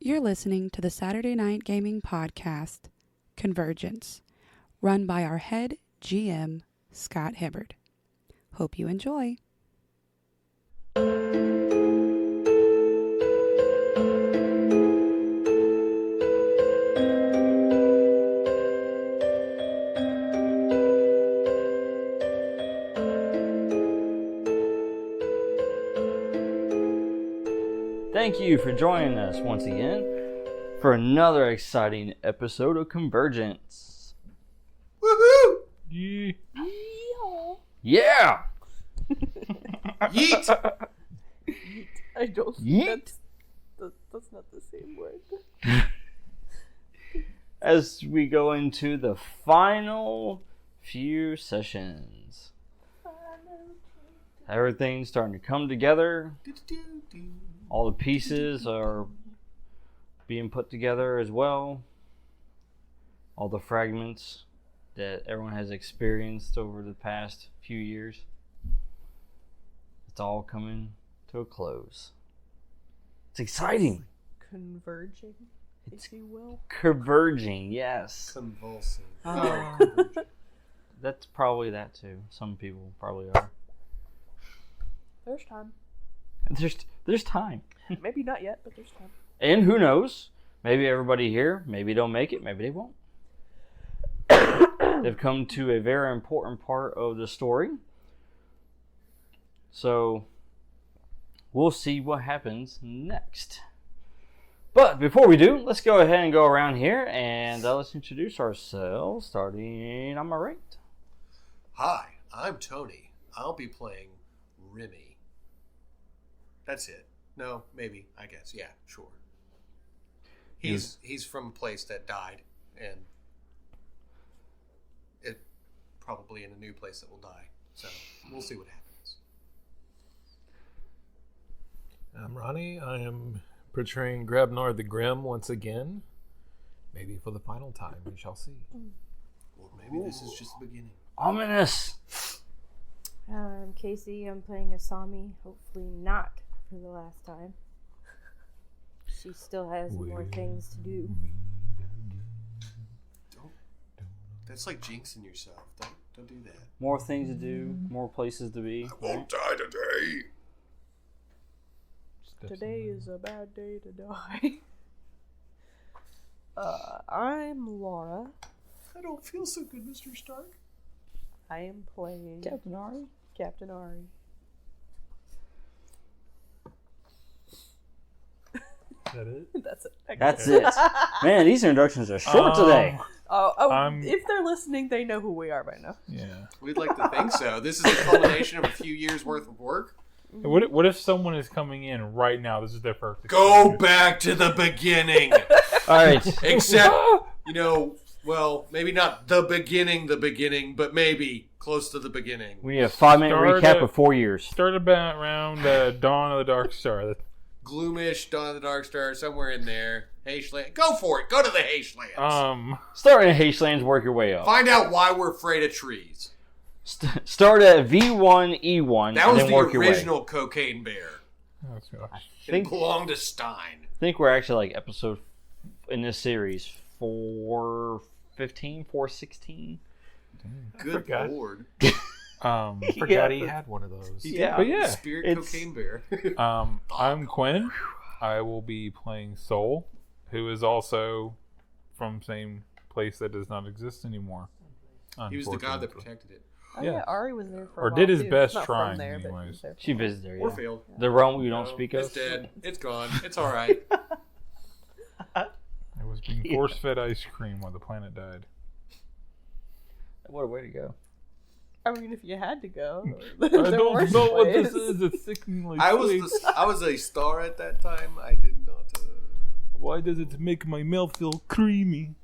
You're listening to the Saturday Night Gaming Podcast, Convergence, run by our head GM, Scott Hibbard. Hope you enjoy. Thank you for joining us once again for another exciting episode of Convergence. Woohoo! Yeah! Yeet! I don't. Yeet. That's not the same word. As we go into the final few sessions, everything's starting to come together. All the pieces are being put together as well. All the fragments that everyone has experienced over the past few years. It's all coming to a close. It's exciting. Converging, if you will. Converging, yes. Convulsing. That's probably that too. Some people probably are. There's time. There's time. Maybe not yet, but there's time. And who knows? Maybe everybody here, maybe they'll make it, maybe they won't. They've come to a very important part of the story. So, we'll see what happens next. But before we do, let's go ahead and go around here and let's introduce ourselves, starting on my right. Hi, I'm Tony. I'll be playing Remy. That's it. No, maybe, I guess. Yeah, sure. He's from a place that died, and it probably in a new place that will die. So we'll see what happens. I'm Ronnie. I am portraying Grabnar the Grim once again. Maybe for the final time, we shall see. Or maybe this is just the beginning. Ominous! I'm Casey. I'm playing Asami. Hopefully not for the last time. She still has more things to do. That's like jinxing yourself. Don't do that. More things to do, more places to be. I won't die today. Today is a bad day to die. I'm Laura. I don't feel so good, Mr. Stark. I am playing Captain Ari? Captain Ari. Is that it? That's it. That's it. Man, these introductions are short today. If they're listening, they know who we are by now. Yeah. We'd like to think so. This is the culmination of a few years worth of work. What if someone is coming in right now? This is their first Go experience? back to the beginning. All right. Except, well, maybe not the beginning, but maybe close to the beginning. We need a 5-minute recap of 4 years. Start about around Dawn of the Dark Star. Gloomish, Dawn of the Dark Star, somewhere in there. Haishland. Go for it. Go to the Haishlands. Start in Haishlands, work your way up. Find out why we're afraid of trees. Start at V1E1 That and was then the work your way. original Cocaine Bear. Oh, gosh. It belonged to Stein. I think we're actually like episode in this series 415, 416. Good forgot. lord. Forgot he had one of those. Yeah. But yeah, Spirit it's- Cocaine Bear. I'm Quinn. I will be playing Soul, who is also from same place that does not exist anymore. He was the god that unfortunately. protected it. Oh Yeah. yeah, Ari was there for Or a while, did his too. best Not from trying, there, but he anyways. was there for She a while. visited there, Or yeah. failed. The realm we don't No, speak of. It's dead. It's gone. It's alright. I was being force-fed ice cream while the planet died. What a way to go. I mean, if you had to go, I there don't were know what ways. this is. It's sickeningly I sweet. was a star at that time. I did not. Why does it make my mouth feel creamy?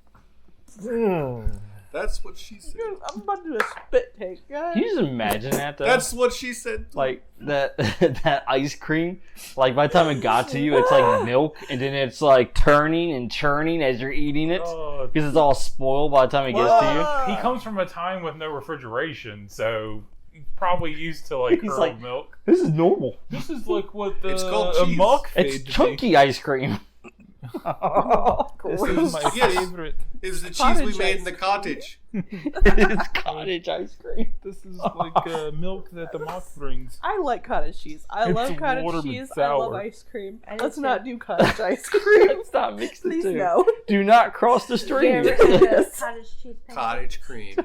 That's what she said. I'm about to do a spit take, guys. Can you just imagine that though? That's what she said. like that that ice cream. Like by the time it got to you, it's like milk, and then it's like turning and churning as you're eating it Oh, because it's all spoiled by the time it gets to he comes from a time with no refrigeration, so he's probably used to like He's curdled like- milk. you. This is normal. This is like what It's called a cheese. mock It's fade chunky ice cream. This is my Yes. favorite. It's the cheese Cottage we made ice in the cottage. It's cottage ice cream. This is like milk that the moth brings. I like cottage cheese. I It's love cottage Waterman cheese. I love sour. ice cream. I do Let's too. not do cottage ice cream. Let's not mix the Please two. no. Do not cross the stream. Cottage cheese pancakes. Cottage cream.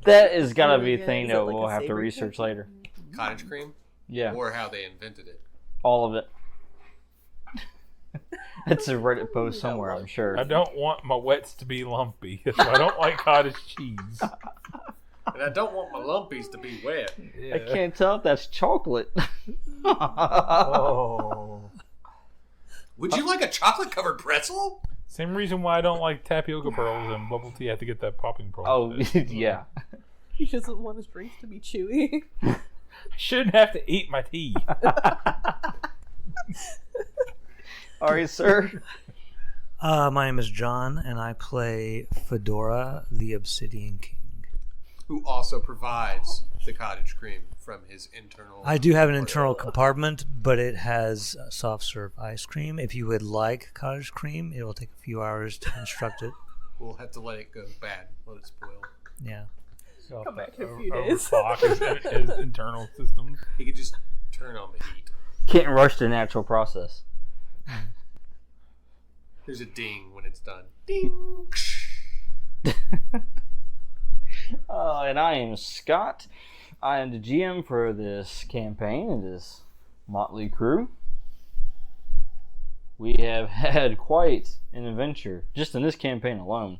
That is gotta Really be a good. thing Is it that like we'll a have to savory research later. Cottage cream? Yeah, Or how they invented it. all of it. It's a Reddit post somewhere, I'm sure. I don't want my wets to be lumpy, so I don't like cottage cheese. And I don't want my lumpies to be wet. I can't tell if that's chocolate. Oh. Would you like a chocolate covered pretzel? Same reason why I don't like tapioca pearls and bubble tea. I have to get that popping pearl. Oh, yeah. He doesn't want his drinks to be chewy. I shouldn't have to eat my tea. All right, sir. My name is John, and I play Fedora, the Obsidian King. Who also provides the cottage cream from his internal... I do have an internal compartment, but it has soft serve ice cream. If you would like cottage cream, it will take a few hours to construct it. We'll have to let it go bad. Let it spoil. Yeah. Come back in a few days. Overclock his internal systems. He could just turn on the heat. Can't rush the natural process. There's a ding when it's done. Ding! And I am Scott. I am the GM for this campaign and this motley crew. We have had quite an adventure just in this campaign alone.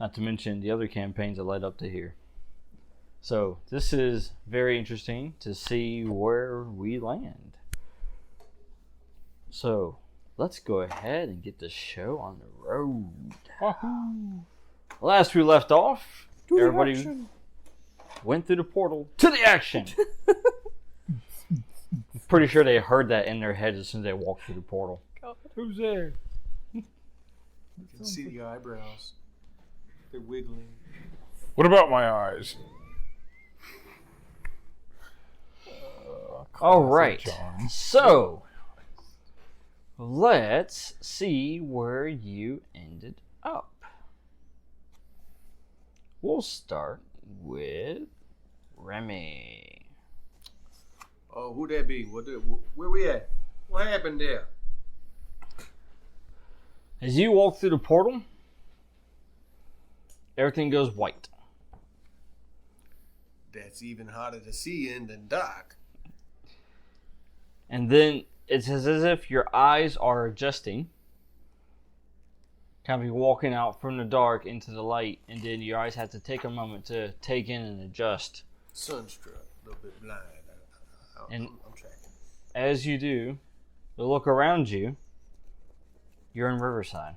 Not to mention the other campaigns that led up to here. So this is very interesting to see where we land. So let's go ahead and get the show on the road. Wahoo! Last we left off, everybody went through the portal to the action. Pretty sure they heard that in their heads as soon as they walked through the portal. Who's there? You can see the eyebrows. They're wiggling. What about my eyes? All right, John. so let's see where you ended up. We'll start with Remy. Oh, who that be? Where we at? What happened there? As you walk through the portal, everything goes white. That's even harder to see in than dark. And then it's as if your eyes are adjusting. Kind of be walking out from the dark into the light, and then your eyes have to take a moment to take in and adjust. Sunstruck, a little bit blind. And I'm tracking. as you do, you look around you, you're in Riverside.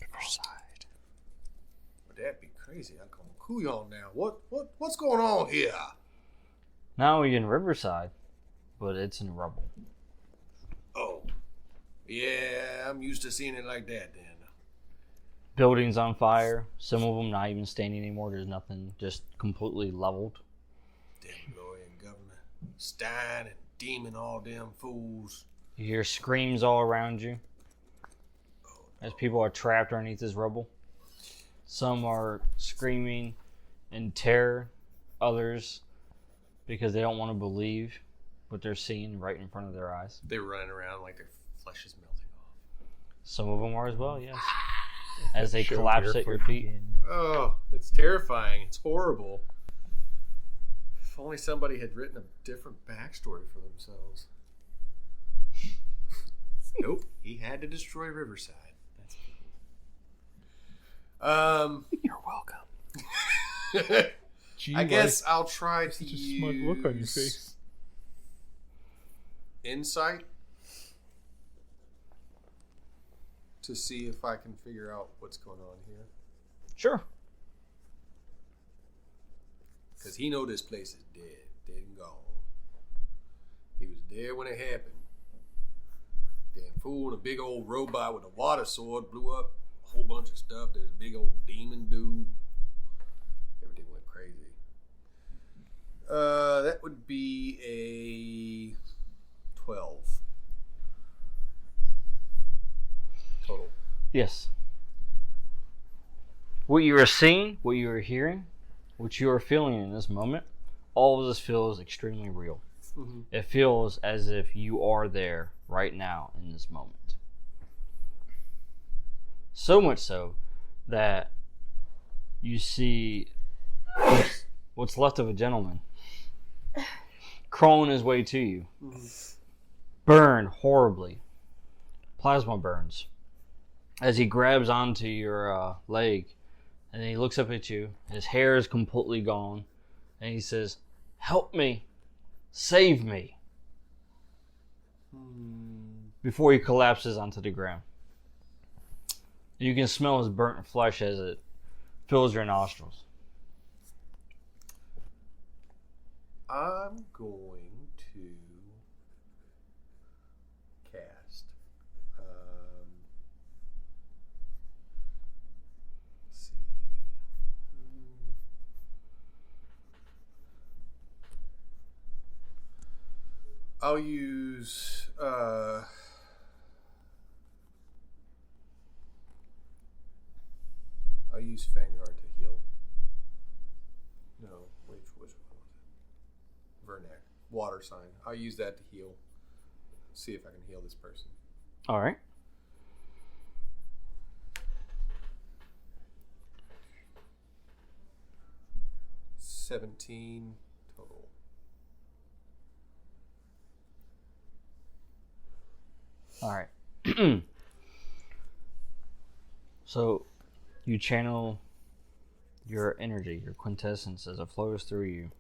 Riverside. But that'd be crazy. I'm gonna cool y'all now. What's going on here? Not only in Riverside, but it's in rubble. Oh, yeah. I'm used to seeing it like that. Then Buildings on fire. Some of them not even standing anymore. There's nothing. Just completely leveled. damn lawyer and governor Stein and Demon, all them fools. You hear screams all around you as people are trapped underneath this rubble. Some are screaming in terror. Others because they don't want to believe what they're seeing right in front of their eyes. They're running around like their flesh is melting off. Some of them are as well, yes. As they Show collapse here at your for feet. the end. Oh, it's terrifying. It's horrible. If only somebody had written a different backstory for themselves. Nope, he had to destroy Riverside. That's You're welcome. Gee, I guess why I'll try to such a smug look on your use face. insight to see if I can figure out what's going on here. Sure. Because he know this place is dead and gone. He was there when it happened. Damn fool and a big old robot with a water sword blew up a whole bunch of stuff. There's a big old demon dude. Everything went crazy. That would be a 12. Yes. What you are seeing, what you are hearing, what you are feeling in this moment, all of this feels extremely real. Mm-hmm. It feels as if you are there right now in this moment. So much so that you see what's left of a gentleman crawling his way to you. Mm-hmm. Burned horribly. Plasma burns. As he grabs onto your leg, and he looks up at you. His hair is completely gone. And he says, "Help me. Save me." Before he collapses onto the ground. You can smell his burnt flesh as it fills your nostrils. I'm going to cast. Let's see. I'll use. I'll use Vanguard to heal. No, which one was it? Vernac. Water sign. I'll use that to heal. See if I can heal this person. All right. $17 total. All right. So you channel your energy, your quintessence, as it flows through you,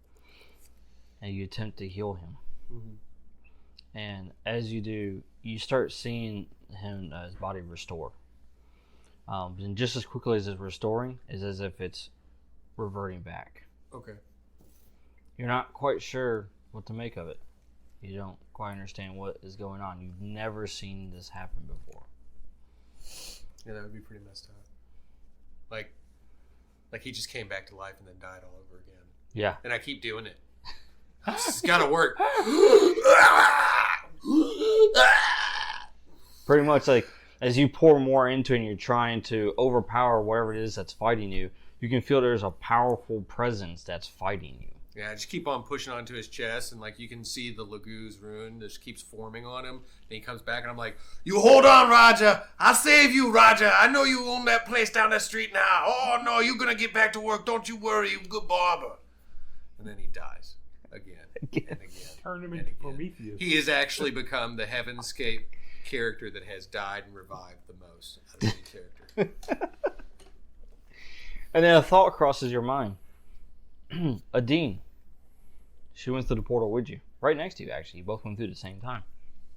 and you attempt to heal him. Mm-hmm. And as you do, you start seeing him, his body restore. And just as quickly as it's restoring, is as if it's reverting back. Okay. You're not quite sure what to make of it. You don't quite understand what is going on. You've never seen this happen before. Yeah, that would be pretty messed up. Like he just came back to life and then died all over again. Yeah. And I keep doing it. It's gotta work. Pretty much like as you pour more into it and you're trying to overpower whatever it is that's fighting you, you can feel there's a powerful presence that's fighting you. Yeah, I just keep on pushing onto his chest, and like you can see the Lagoo's rune just keeps forming on him. And he comes back, and I'm like, "You hold on, Roger. I'll save you, Roger. I know you own that place down the street now. Oh no, you're gonna get back to work. Don't you worry, you good barber." And then he dies again and again. Turn him and into again. Prometheus. He has actually become the Heavenscape character that has died and revived the most out of any character. And then a thought crosses your mind. Adine. She went through the portal with you. Right next to you, actually. You both went through at the same time.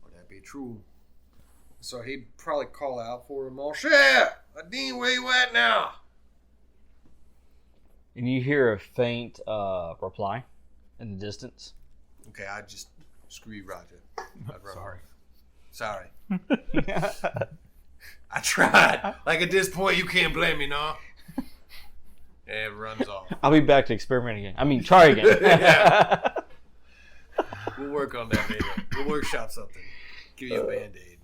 Would that be true? So he'd probably call out for him, "Mon cher, Adine, where you at now?" And you hear a faint reply in the distance. Okay, I'd just screw you, Roger. I'd run Sorry. Sorry. I tried. Like at this point, you can't blame me, no? And it runs off. I'll be back to experiment again. I mean, try again. Yeah. We'll work on that later. We'll workshop something. Give you a Band-Aid.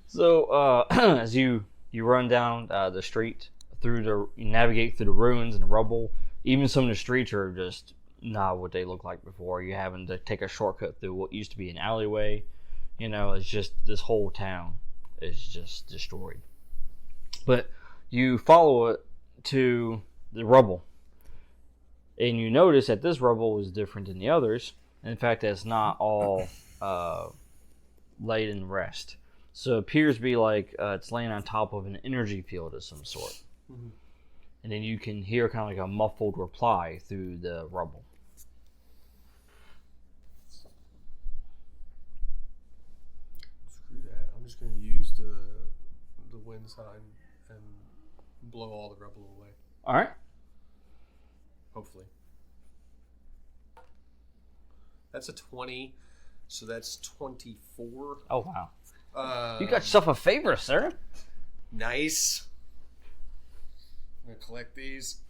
So, as you run down the street, you navigate through the ruins and the rubble. Even some of the streets are just not what they looked like before. You're having to take a shortcut through what used to be an alleyway. You know, it's just this whole town is just destroyed. But you follow it to the rubble, and you notice that this rubble is different than the others. In fact, it's not all laid in rest. So it appears to be like it's laying on top of an energy field of some sort. Mm-hmm. And then you can hear kind of like a muffled reply through the rubble. Screw that. I'm just going to use the wind sign and blow all the rubble away. All right. Hopefully. That's a 20, so that's 24. Oh, wow. You got yourself a favor, sir. Nice. I'm going to collect these.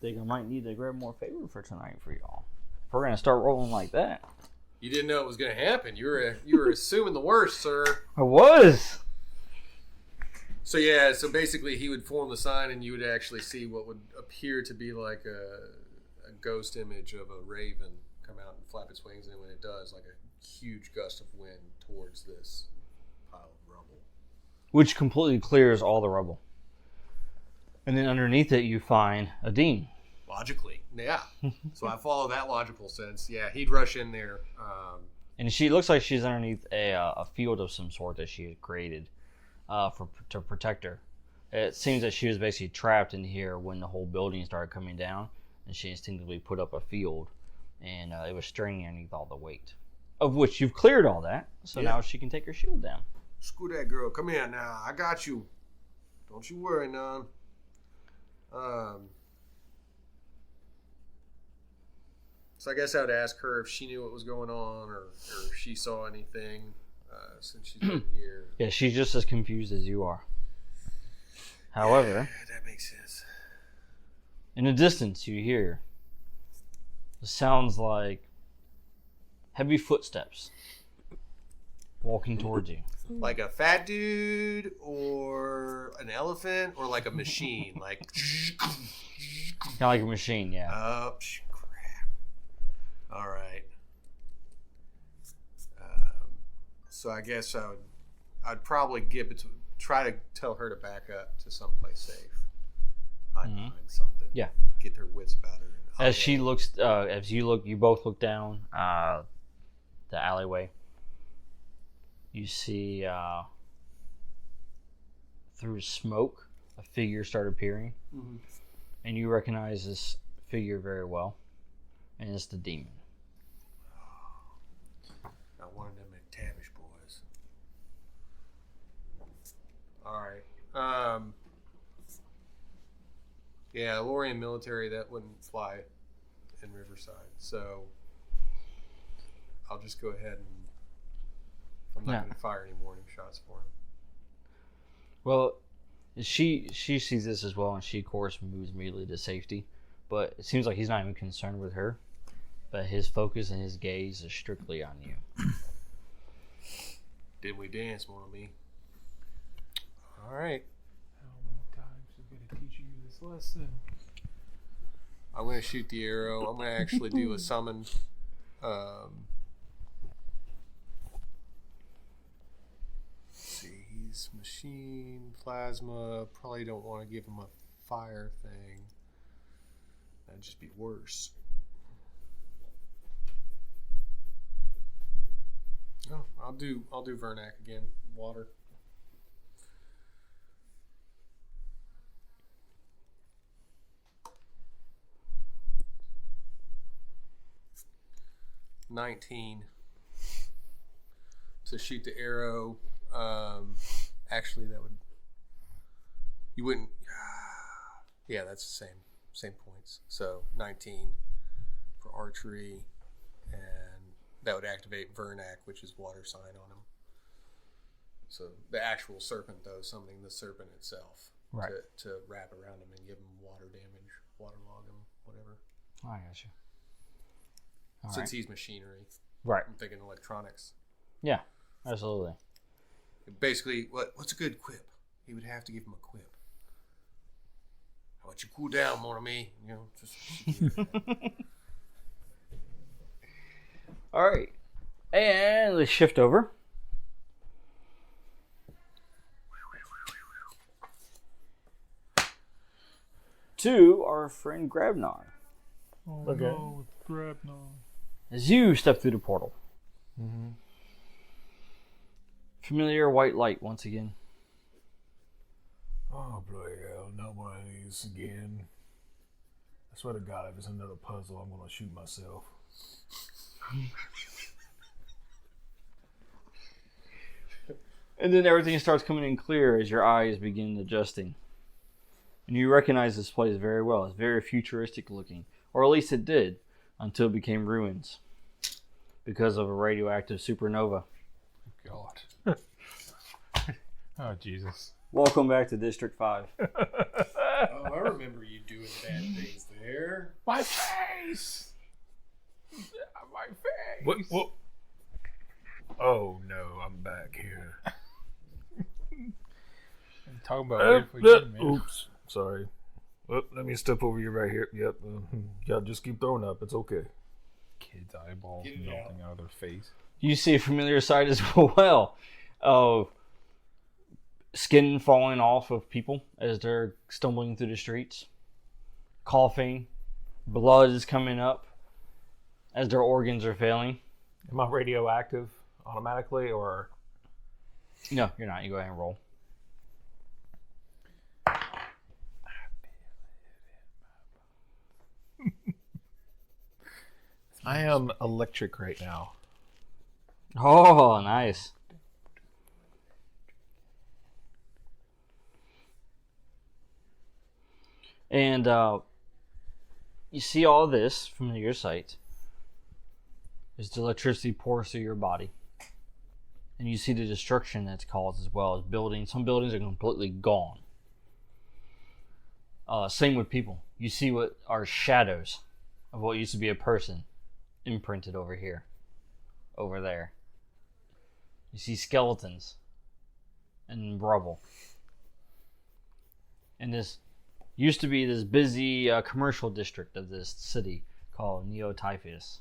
Think I might need to grab more favor for tonight for y'all. If we're going to start rolling like that. You didn't know it was going to happen. You were assuming the worst, sir. I was. So yeah, so basically he would form the sign, and you would actually see what would appear to be like a ghost image of a raven come out and flap its wings, and when it does, like a huge gust of wind towards this pile of rubble. Which completely clears all the rubble. And then underneath it you find a dean. Logically, yeah. So I follow that logical sense. Yeah, he'd rush in there. And she looks like she's underneath a field of some sort that she had created to protect her. It seems that she was basically trapped in here when the whole building started coming down, and she instinctively put up a field, and it was straining underneath all the weight. Of which you've cleared all that, so now she can take her shield down. Screw that girl. Come here now. I got you. Don't you worry, none. So I guess I would ask her if she knew what was going on, or if she saw anything since she's been here. Yeah, she's just as confused as you are. However, that makes sense. In the distance, you hear the sounds like heavy footsteps walking towards you. Like a fat dude, or an elephant, or like a machine, like kind of like a machine, yeah. Oh, crap! All right. So I guess I'd probably try to tell her to back up to someplace safe, hide behind something. Yeah. Get her wits about her. As she looks, you both look down the alleyway. You see through smoke a figure start appearing, and you recognize this figure very well, and it's the demon. Not one of them McTavish boys. All right. Yeah, Lorien military, that wouldn't fly in Riverside, so I'll just go ahead and I'm not going to fire any warning shots for him. Well, she sees this as well, and she, of course, moves immediately to safety. But it seems like he's not even concerned with her. But his focus and his gaze is strictly on you. Did we dance, mon ami? All right. How many times is going to teach you this lesson? I'm going to shoot the arrow. I'm going to actually do a summon. He's machine, plasma. Probably don't want to give him a fire thing. That'd just be worse. Oh, I'll do Vernac again. Water. $19 to shoot the arrow. Actually, that would. You wouldn't. Yeah, that's the same points. So 19 for archery, and that would activate Vernac, which is water sign on him. So the actual serpent, though, summoning the serpent itself, right, to wrap around him and give him water damage, waterlog him, whatever. Oh, I got you. Since he's machinery, right? I'm thinking electronics. Yeah, absolutely. Basically, what's a good quip? He would have to give him a quip. How about you cool down, mon ami? You know, just. All right, and let's shift over. To our friend Grabnar. Oh Okay. no, Grabnar. As you step through the portal. Mm-hmm. Familiar white light once again. Oh, bloody hell, not one of these again. I swear to God, if it's another puzzle, I'm going to shoot myself. And then everything starts coming in clear as your eyes begin adjusting. And you recognize this place very well. It's very futuristic looking. Or at least it did, until it became ruins. Because of a radioactive supernova. God. Oh, Jesus. Welcome back to District 5. Oh, I remember you doing bad things there. My face! My face! What? Oh, no, I'm back here. Talk about it again, man. Oops, sorry. Let me step over you right here. Yep. Yeah, just keep throwing up. It's okay. Kids' eyeballs melting out of their face. You see a familiar sight as well. Skin falling off of people as they're stumbling through the streets. Coughing. Blood is coming up as their organs are failing. Am I radioactive automatically, or? No, you're not. You go ahead and roll. I am electric right now. Oh, nice. And you see all this from your sight as the electricity pours through your body. And you see the destruction that's caused as well as buildings. Some buildings are completely gone. Same with people. You see what are shadows of what used to be a person imprinted over here, over there. You see skeletons and rubble. And this used to be this busy commercial district of this city called Neo-Typhus.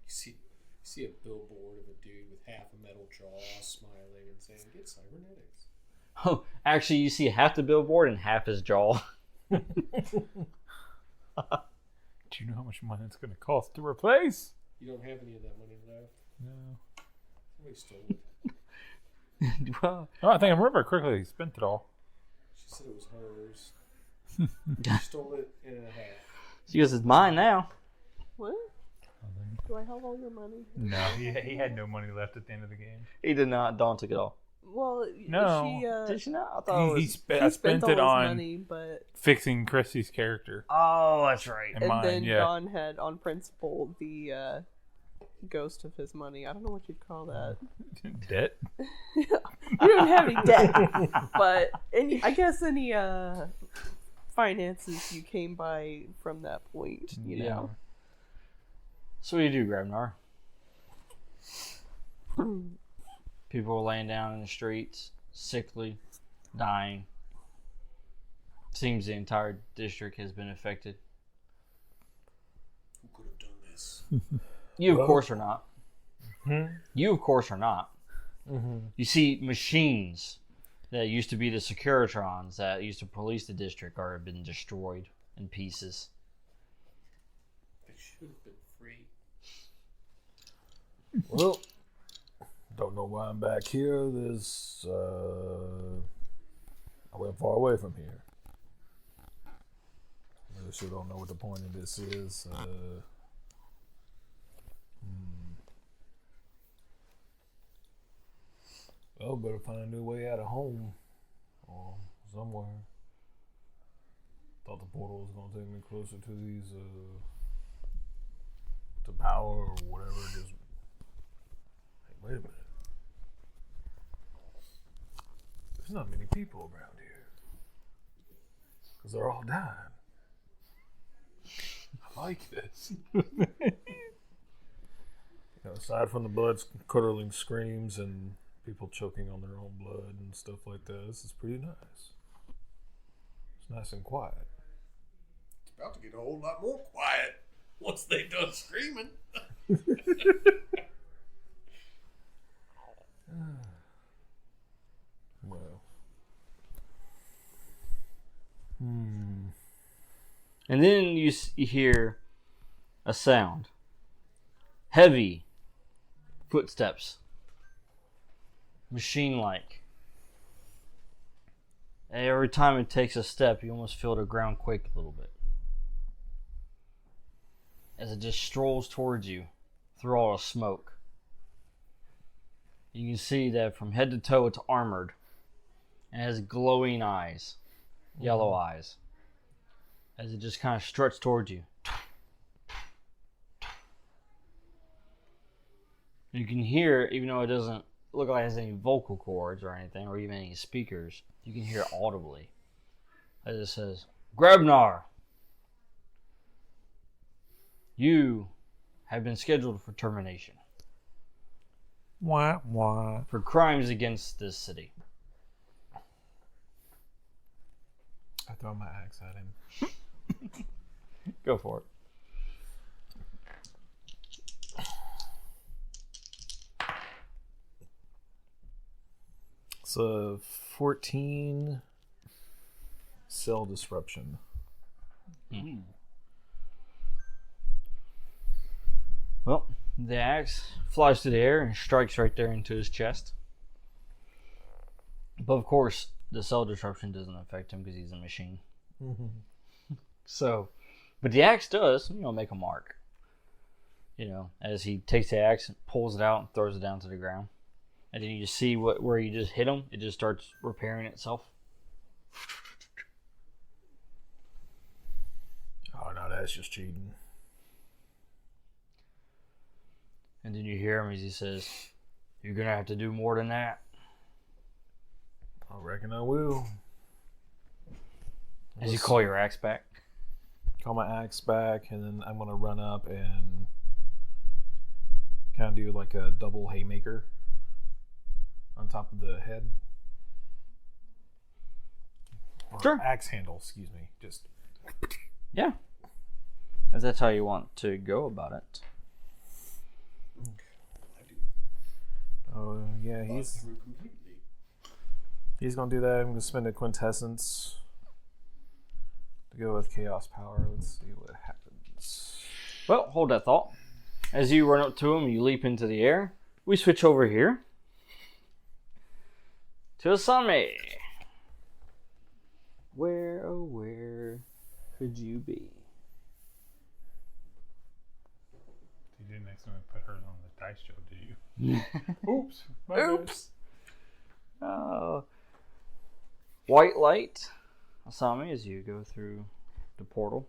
You see a billboard of a dude with half a metal jaw smiling and saying, "Get cybernetics." Oh, actually, you see half the billboard and half his jaw. Do you know how much money it's going to cost to replace? You don't have any of that money left. No. Somebody stole it. Well, Oh, I think I remember quickly. He spent it all. She said it was hers. She stole it in a half. she goes, "It's mine now." What? Do I have all your money? No, he had no money left at the end of the game. He did not. Dawn took it all. Well, No. Did she not? I thought He it was... I spent all it his on money, but fixing Christy's character. Oh, that's right. And and mine, then yeah. Don had on principle the ghost of his money. I don't know what you'd call that. Debt? You don't have any debt, but I guess any finances you came by from that point, you know. So what do you do, Grabnar? People are laying down in the streets, sickly, dying. Seems the entire district has been affected. Who could have done this? You, of course, are not. You, of course, are not. You see machines that used to be the Securitrons that used to police the district have been destroyed in pieces. They should have been free. Well, don't know why I'm back here. There's, I went far away from here. I sure don't know what the point of this is. Well, better find a new way out of home or somewhere. Thought the portal was gonna take me closer to these, to power or whatever. Just hey, wait a minute. There's not many people around here because they're all dying. I like this. Aside from the blood-curdling screams and people choking on their own blood and stuff like that, this is pretty nice. It's nice and quiet. It's about to get a whole lot more quiet once they done screaming. Well. And then you hear a sound. Heavy footsteps. Machine-like. And every time it takes a step, you almost feel the ground quake a little bit. As it just strolls towards you through all the smoke. You can see that from head to toe it's armored. And has glowing eyes. Yellow eyes. As it just kind of struts towards you. You can hear, even though it doesn't look like it has any vocal cords or anything, or even any speakers, you can hear it audibly. As it says, "Grabnar, you have been scheduled for termination. Wah, wah. for crimes against this city. I throw my axe at him. Go for it. It's a 14 cell disruption. Well, the axe flies through the air and strikes right there into his chest. But of course, the cell disruption doesn't affect him because he's a machine. So, but the axe does, make a mark. As he takes the axe and pulls it out and throws it down to the ground. And then you just see where you just hit him, it just starts repairing itself. Oh, no, that's just cheating. And then you hear him as he says, "You're going to have to do more than that." I reckon I will. As you call your axe back. Call my axe back, and then I'm going to run up and kind of do like a double haymaker on top of the head. Or Sure. axe handle, excuse me. Just. Yeah. As that's how you want to go about it. Oh, yeah, he's going to do that. I'm going to spend a quintessence to go with chaos power. Let's see what happens. Well, hold that thought. As you run up to him, you leap into the air. We switch over here to Asami. Where, oh where could you be? You didn't accidentally put her on the dice show, did you? Oops. Oops. Oh. White light, Asami, as you go through the portal.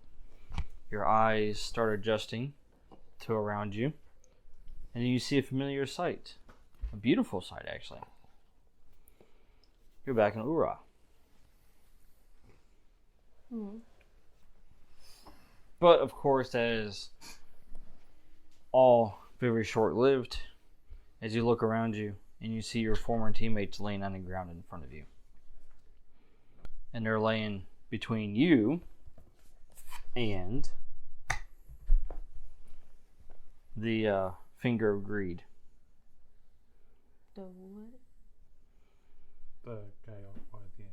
Your eyes start adjusting to around you. And you see a familiar sight. A beautiful sight, actually. You're back in Ura. But, of course, that is all very short-lived. As you look around you and you see your former teammates laying on the ground in front of you. And they're laying between you and the finger of greed. The what? The guy off at the end.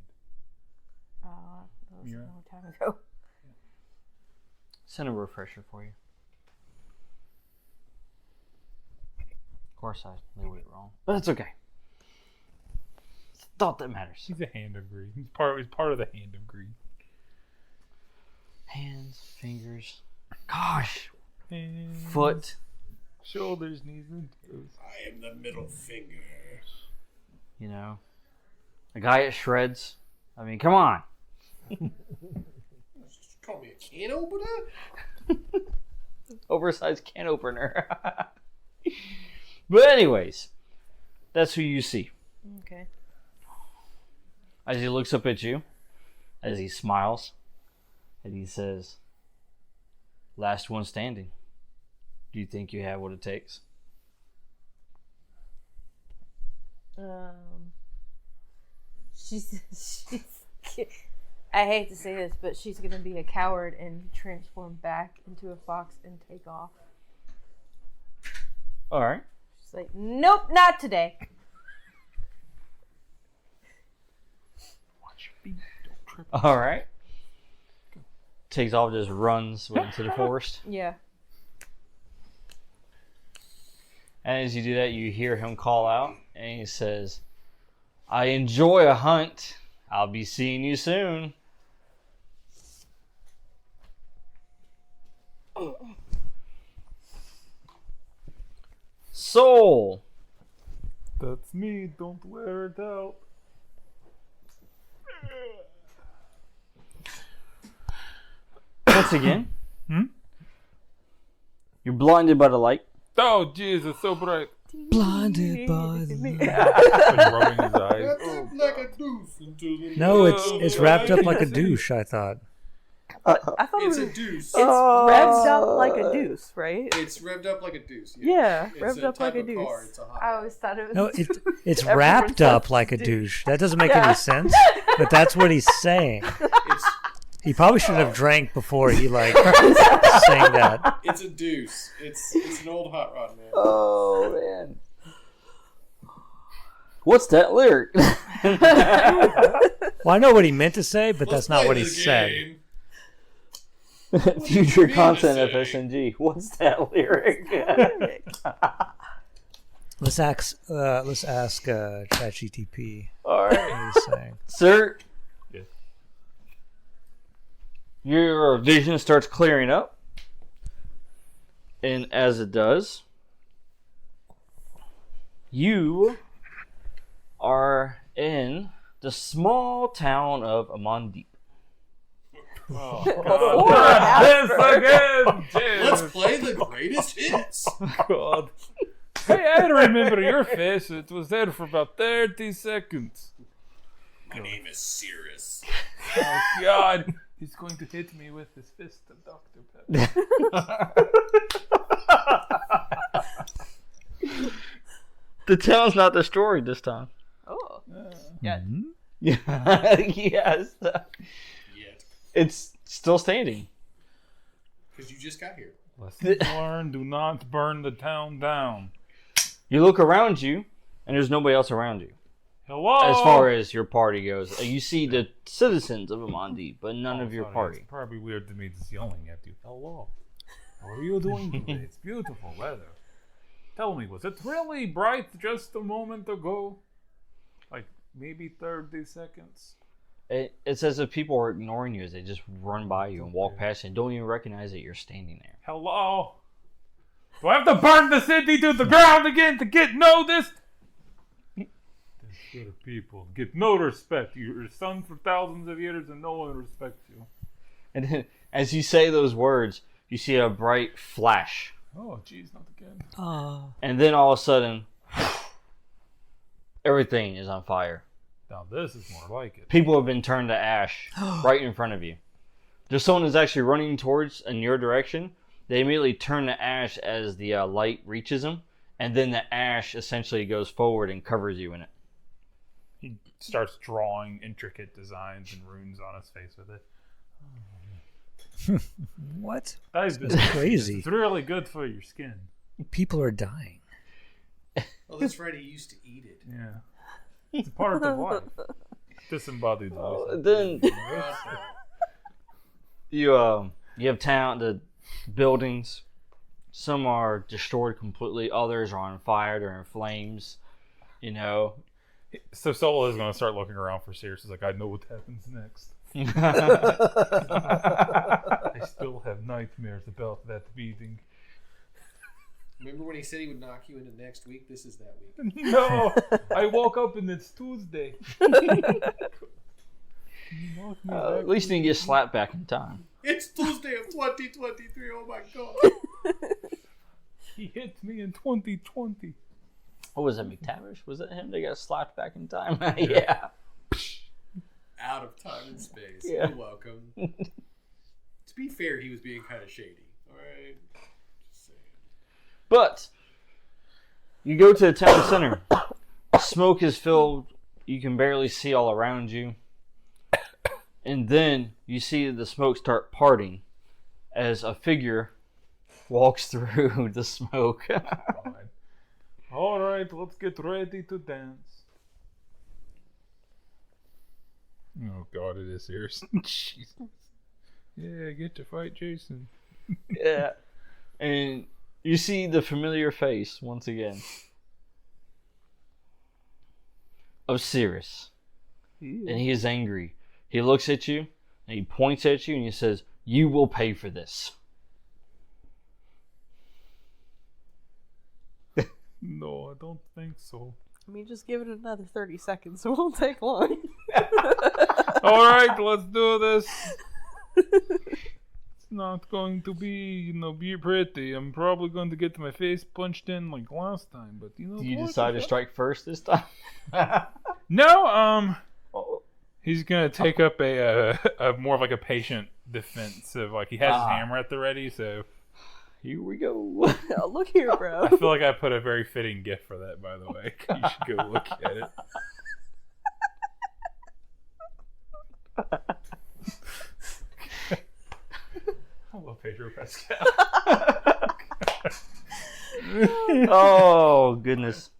That was a Yeah. long time ago. Send a refresher for you. Of course I labeled it wrong. But it's okay. It's the thought that matters. He's a hand of greed. He's part of the hand of greed. Hands, fingers, gosh, Hands, foot. shoulders, knees, and toes. I am the middle finger. A guy at shreds. I mean, come on. Call me a can opener? Oversized can opener. But anyways, that's who you see. Okay. As he looks up at you, as he smiles, and he says, "Last one standing. Do you think you have what it takes?" She's I hate to say this, but she's gonna be a coward and transform back into a fox and take off. All right. She's like, nope, not today. Watch your feet. Don't trip. All right. Takes off, just runs into the forest. Yeah. And as you do that, you hear him call out, and he says, "I enjoy a hunt. I'll be seeing you soon." Soul. That's me. Don't wear it out. Once again, you're blinded by the light. Oh, Jesus, so bright. Blinded by the light. Like rubbing his eyes. Like a deuce into the No, it's wrapped up like a douche, I thought. I thought It's it a was, deuce. it's revved up like a deuce, right? It's revved up like a deuce. Yeah, It's revved a up like type a of car. deuce. It's a hot I rod. always thought it was. No, it's Everyone wrapped says up like a douche. That doesn't make Yeah. any sense. But that's what he's saying. It's He probably should have drank before he like saying that. it's a deuce. It's an old hot rod, man. Oh man. What's that lyric? Well, I know what he meant to say, but Let's that's not play what he this said. game. Future mean to content of say? SNG. What's that lyric? Let's ask ChatGTP All what right, he's saying. sir. Yes. Your vision starts clearing up, and as it does, you are in the small town of Amandeep. Oh, God. this again, Let's James. play the greatest hits. God. Hey, I remember your face. It was there for about 30 seconds. My name is Cirrus. Oh, God. He's going to hit me with his fist of Dr. Pepper. The town's not destroyed this time. Oh, yeah. Yes. Yet. It's still standing. Because you just got here. Lessons learned, do not burn the town down. You look around you, and there's nobody else around you. Hello? As far as your party goes, you see the citizens of Amandeep, but none of your Sorry, party. It's probably weird to me just yelling at you. Hello. How are you doing today? It's beautiful weather. Tell me, was it really bright just a moment ago? Like maybe 30 seconds? It's as if people are ignoring you as they just run by you and walk past you and don't even recognize that you're standing there. Hello? Do I have to burn the city to the ground again to get noticed? These good people get no respect. You're son for thousands of years and no one respects you. And then, as you say those words, you see a bright flash. Oh, jeez, not again. And then all of a sudden, everything is on fire. Now this is more like it. People have been turned to ash right in front of you. There's someone that's actually running towards in your direction. They immediately turn to ash as the light reaches them, and then the ash essentially goes forward and covers you in it. He starts drawing intricate designs and runes on his face with it. What? That's crazy. It's really good for your skin. People are dying. Oh, that's right. He used to eat it. Yeah. It's part of life. Disembodied voice. Then you have town, the buildings. Some are destroyed completely. Others are on fire. They're in flames. You know. So Solo is going to start looking around for Sirius. He's like, I know what happens next. I still have nightmares about that meeting. Remember when he said he would knock you into next week? This is that week. No, I woke up and it's Tuesday. You knocked me back At least to- you didn't get slapped back in time. It's Tuesday of 2023. Oh my god. He hit me in 2020. What was that, McTavish? Was that him that got slapped back in time? Yeah. Out of time and space. Yeah. You're welcome. To be fair, he was being kind of shady. Alright? Just saying. But you go to the town center. Smoke is filled. You can barely see all around you. And then you see the smoke start parting as a figure walks through the smoke. Fine. All right, let's get ready to dance. Oh God, it is serious. Jesus. Yeah, get to fight Jason. Yeah. And you see the familiar face once again of Cirrus. And he is angry. He looks at you and he points at you and he says, "You will pay for this." No, I don't think so. I mean, just give it another 30 seconds. It won't take long. All right, let's do this. It's not going to be, be pretty. I'm probably going to get my face punched in like last time, but Do you decide to strike first this time? No, he's gonna take up a more of like a patient defensive. Like, he has his hammer at the ready, so... Here we go. Oh, look here, bro. I feel like I put a very fitting gift for that, by the way. You should go look at it. I love Pedro Pascal. Oh, goodness.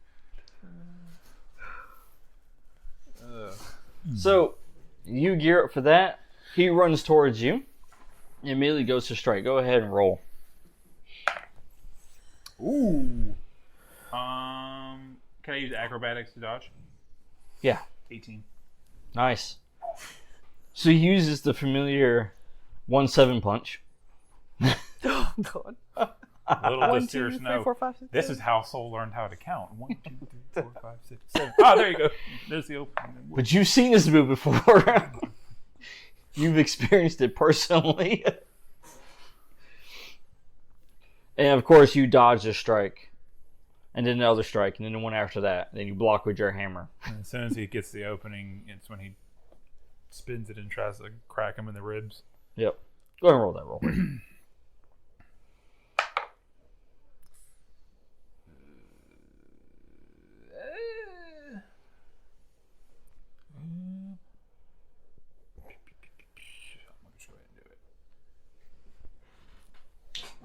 So, you gear up for that. He runs towards you. And immediately goes to strike. Go ahead and roll. Ooh. Can I use acrobatics to dodge? Yeah. 18. Nice. So he uses the familiar 1-7 punch. Oh, God. Little 1, does 2, Sirius 3, know. 4, 5, 6, This 7. is how Soul learned how to count. 1, 2, 3, 4, 5, 6, 7. Oh, there you go. There's the opening. But you've seen this move before. You've experienced it personally. And of course, you dodge the strike. And then another strike. And then the one after that. Then you block with your hammer. And as soon as he gets the opening, it's when he spins it and tries to crack him in the ribs. Yep. Go ahead and roll that roll.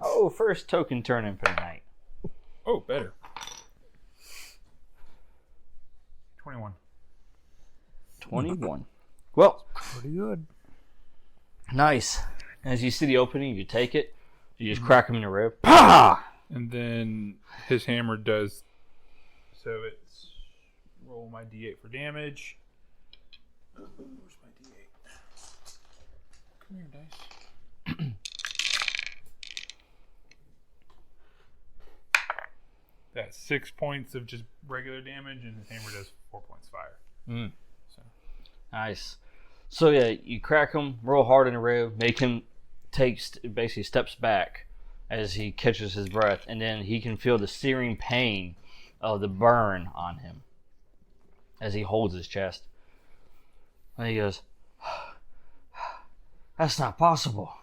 Oh, first token turn in for the night. Oh, better. 21. 21. Well, Pretty good. nice. As you see the opening, you take it. You just crack him in the rib. Pah! And then his hammer does. So it's roll my d8 for damage. Where's my d8? Come here, dice. That's 6 points of just regular damage, and his hammer does 4 points fire. So. Nice. So yeah, you crack him real hard in the rib, make him basically steps back as he catches his breath, and then he can feel the searing pain of the burn on him as he holds his chest. And he goes, "That's not possible."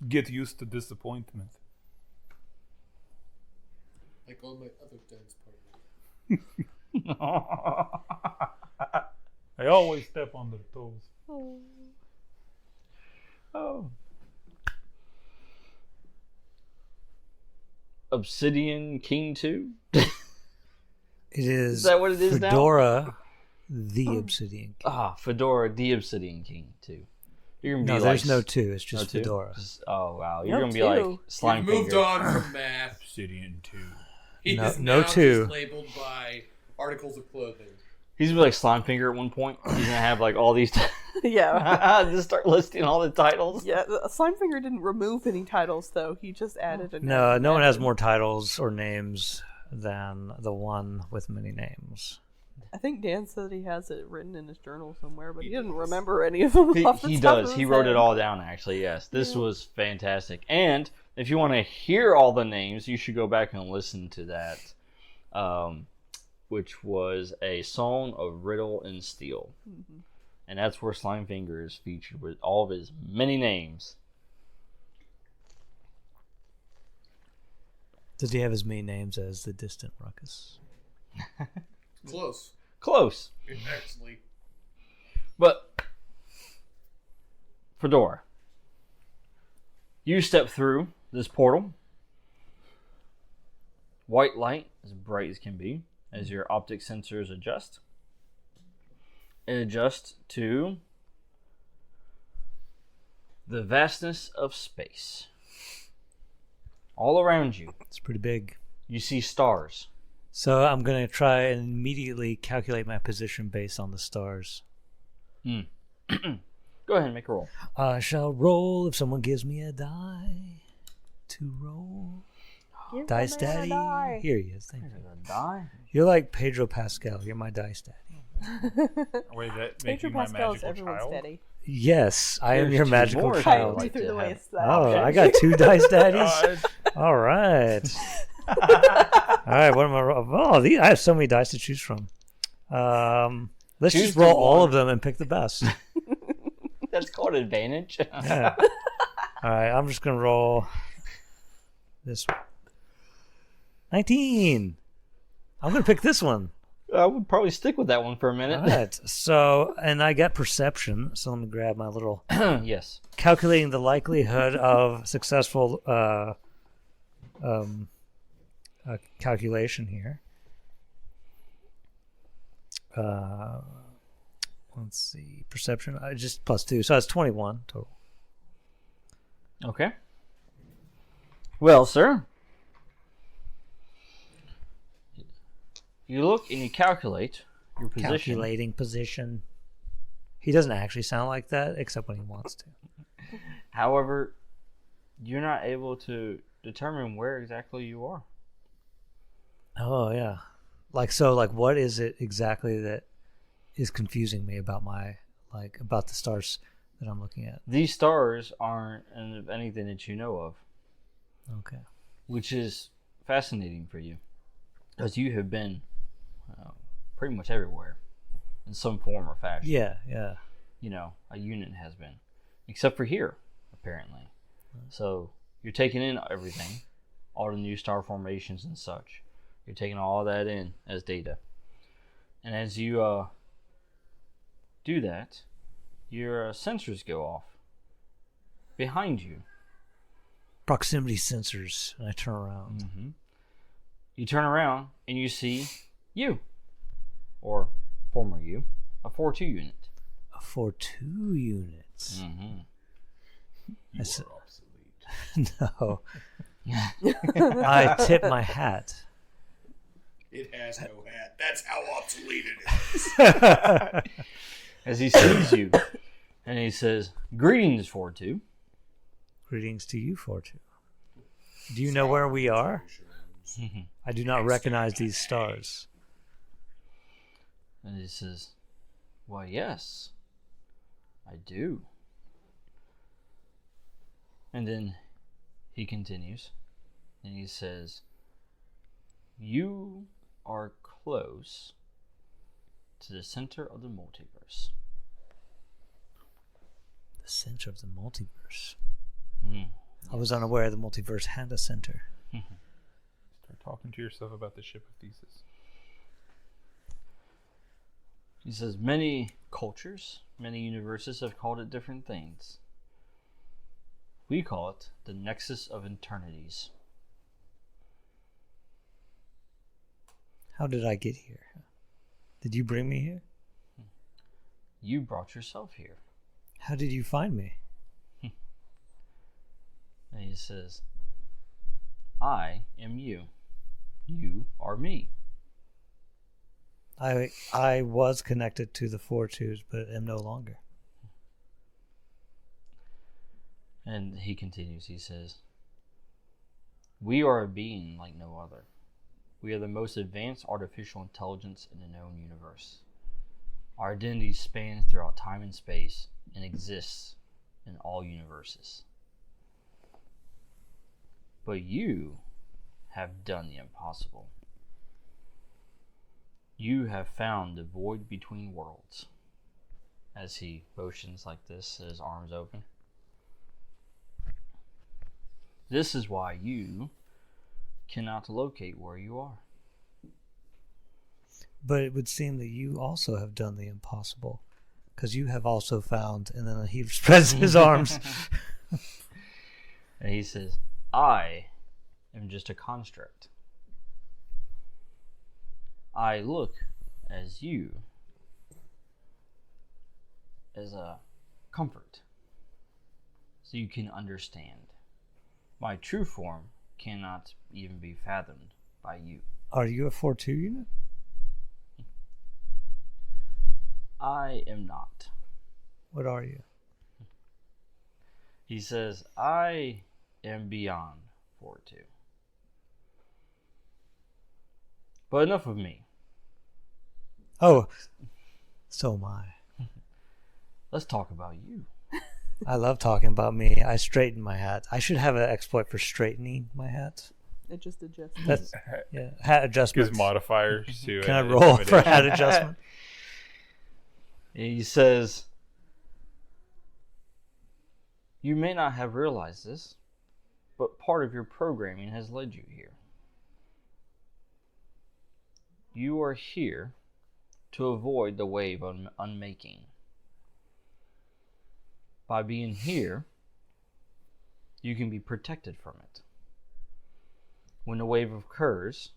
Get used to disappointment. Like all my other dance partners. I always step on their toes. Oh. Obsidian King 2? It is that what it is now? Fedora, the Obsidian King. Fedora, the Obsidian King 2. You're gonna be No, like, there's no 2. It's just no 2? Fedora. Oh, wow. You're No going to be like 2. Slime Moved Finger. on from math. Obsidian 2. He No- is no now two. just labeled by articles of clothing. He's going to be like Slime Finger at one point. He's going to have like all these... Yeah. Just start listing all the titles. Yeah, Slimefinger didn't remove any titles, though. He just added a No, name. no one has more titles or names than the one with many names. I think Dan said he has it written in his journal somewhere, but he didn't remember any of them. off the He top of does. his He wrote head. it all down, actually, yes. This was fantastic. And if you want to hear all the names, you should go back and listen to that, which was a Song of Riddle and Steel. Mm-hmm. And that's where Slimefinger is featured with all of his many names. Does he have as many names as the Distant Ruckus? Close. Close. Actually. But, Fedora, you step through this portal. White light, as bright as can be, as your optic sensors adjust. It adjusts to the vastness of space. All around you, It's pretty big. you see stars. So I'm going to try and immediately calculate my position based on the stars. Go ahead and make a roll. I shall roll if someone gives me a die to roll. Give Dice the man a Daddy. die. Here he is. Thank you. Die? You're like Pedro Pascal. You're my Dice Daddy. Wait, that make Pedro you my Pascal is magical everyone's child? daddy. Yes, I am There's your two magical more child. I You like threw to the have. waste that. Oh, I got 2 Dice Daddies. God. All right. All right. What am I? Oh, I have so many dice to choose from. Let's Choose just roll the all one. of them and pick the best. That's called advantage. Yeah. All right, I'm just gonna roll this one. 19. I'm gonna pick this one. I would probably stick with that one for a minute. All right. So, and I got perception. So let me grab my little Yes. calculating the likelihood of successful calculation here. Let's see, perception. Just +2, so that's 21 total. Okay. Well, sir, you look and you calculate your position. Calculating position. He doesn't actually sound like that, except when he wants to. However, you're not able to determine where exactly you are. Oh yeah, like what is it exactly that is confusing me about about the stars that I'm looking at? These stars aren't anything that you know of. Okay. Which is fascinating for you, because you have been pretty much everywhere in some form or fashion. Yeah. You know, a unit has been, except for here, apparently. So you're taking in everything, all the new star formations and such. You're taking all that in as data. And as you do that, your sensors go off behind you. Proximity sensors, and I turn around. Mm-hmm. You turn around and you see you, or former you, a 4-2 unit. A 4-2 unit. Mm-hmm. You are obsolete. No. I tip my hat. It has no hat. That's how obsolete it is. As he sees you, and he says, "Greetings, 4-2. Greetings to you, 4-2. Do you know where we are? I do not recognize these stars. And he says, "Why, yes, I do." And then he continues, and he says, "You are close to the center of the multiverse." The center of the multiverse. Mm. I was unaware the multiverse had a center. Start talking to yourself about the ship of Thesis. He says, "Many cultures, many universes have called it different things. We call it the Nexus of Eternities." How did I get here? Did you bring me here? You brought yourself here. How did you find me? And he says, "I am you. You are me." I was connected to the 4-2s, but am no longer. And he continues, he says, "We are a being like no other. We are the most advanced artificial intelligence in the known universe. Our identity spans throughout time and space and exists in all universes. But you have done the impossible. You have found the void between worlds." As he motions like this, his arms open. "This is why you cannot locate where you are." But it would seem that you also have done the impossible, because you have also found, and then he spreads his arms. And he says, "I am just a construct. I look as you as a comfort, so you can understand. My true form cannot even be fathomed by you." Are you a 4-2 unit? "I am not." What are you? He says, "I am beyond 4-2. But enough of me. Oh, so am I. Let's talk about you." I love talking about me. I straighten my hat. I should have an exploit for straightening my hat. It just adjusts. That's hat adjustment. Gives modifiers to Can I roll for intimidation. hat adjustment? And he says, You may not have realized this, but part of your programming has led you here. You are here to avoid the wave of unmaking. By being here, you can be protected from it. When the wave occurs,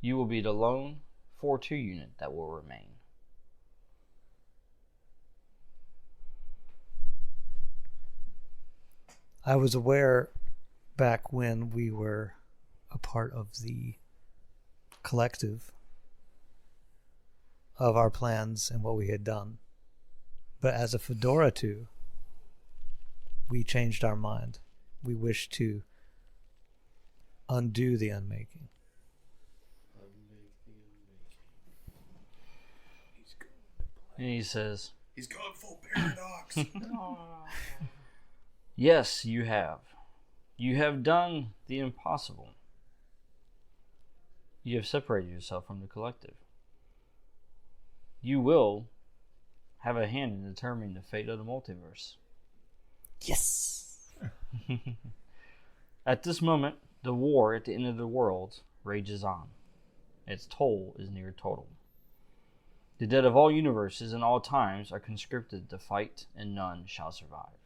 you will be the lone 4-2 unit that will remain. I was aware back when we were a part of the collective of our plans and what we had done. But as a Fedora 2, we changed our mind. We wish to undo the unmaking. And he says, He's gone full paradox. yes, you have. You have done the impossible. You have separated yourself from the collective. You will have a hand in determining the fate of the multiverse. Yes! At this moment, the war at the end of the world rages on. Its toll is near total. The dead of all universes and all times are conscripted to fight, and none shall survive.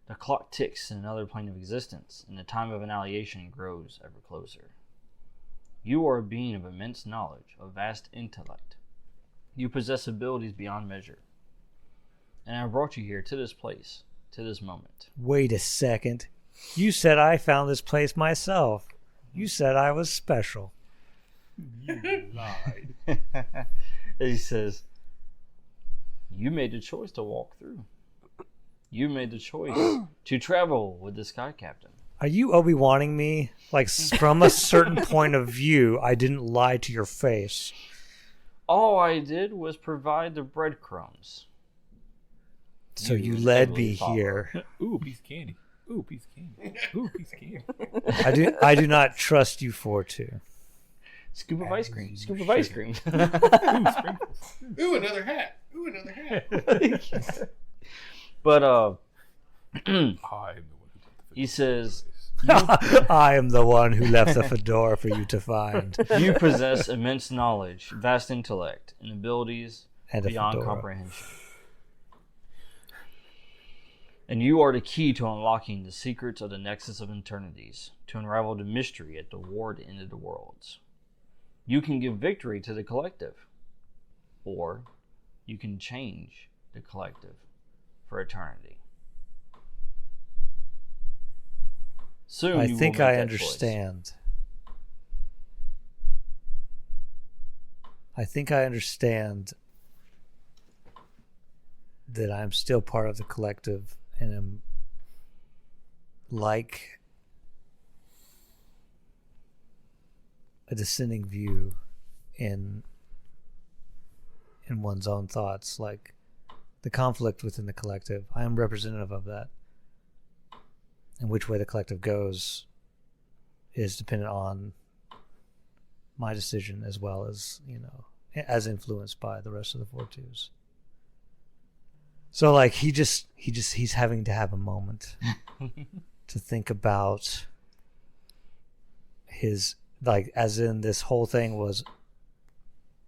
The clock ticks in another plane of existence, and the time of annihilation grows ever closer. You are a being of immense knowledge, of vast intellect. You possess abilities beyond measure. And I brought you here to this place, to this moment. Wait a second. You said I found this place myself. You said I was special. You lied. And he says, you made the choice to walk through. You made the choice to travel with the Sky Captain. Are you Obi-Waning me? Like, from a certain point of view, I didn't lie to your face. All I did was provide the breadcrumbs. So you led me here. Ooh, piece of candy. Ooh, piece of candy. Ooh, piece of candy. I do not trust you for to. Scoop of ice cream. Scoop of ice cream. Ooh, sprinkles. Ooh, another hat. Ooh, another hat. But I'm the one who put the he says, I am the one who left the fedora for you to find. you possess immense knowledge, vast intellect, and abilities And a beyond fedora. comprehension. And you are the key to unlocking the secrets of the Nexus of Eternities, to unravel the mystery at the war at the end of the worlds. You can give victory to the collective, or you can change the collective for eternity. Soon I you think will make I that understand. I think I understand that I'm still part of the collective and am like a descending view in one's own thoughts, like the conflict within the collective. I am representative of that. And which way the collective goes is dependent on my decision as well as, as influenced by the rest of the 4-2s. So like he's having to have a moment to think about his, like, as in this whole thing was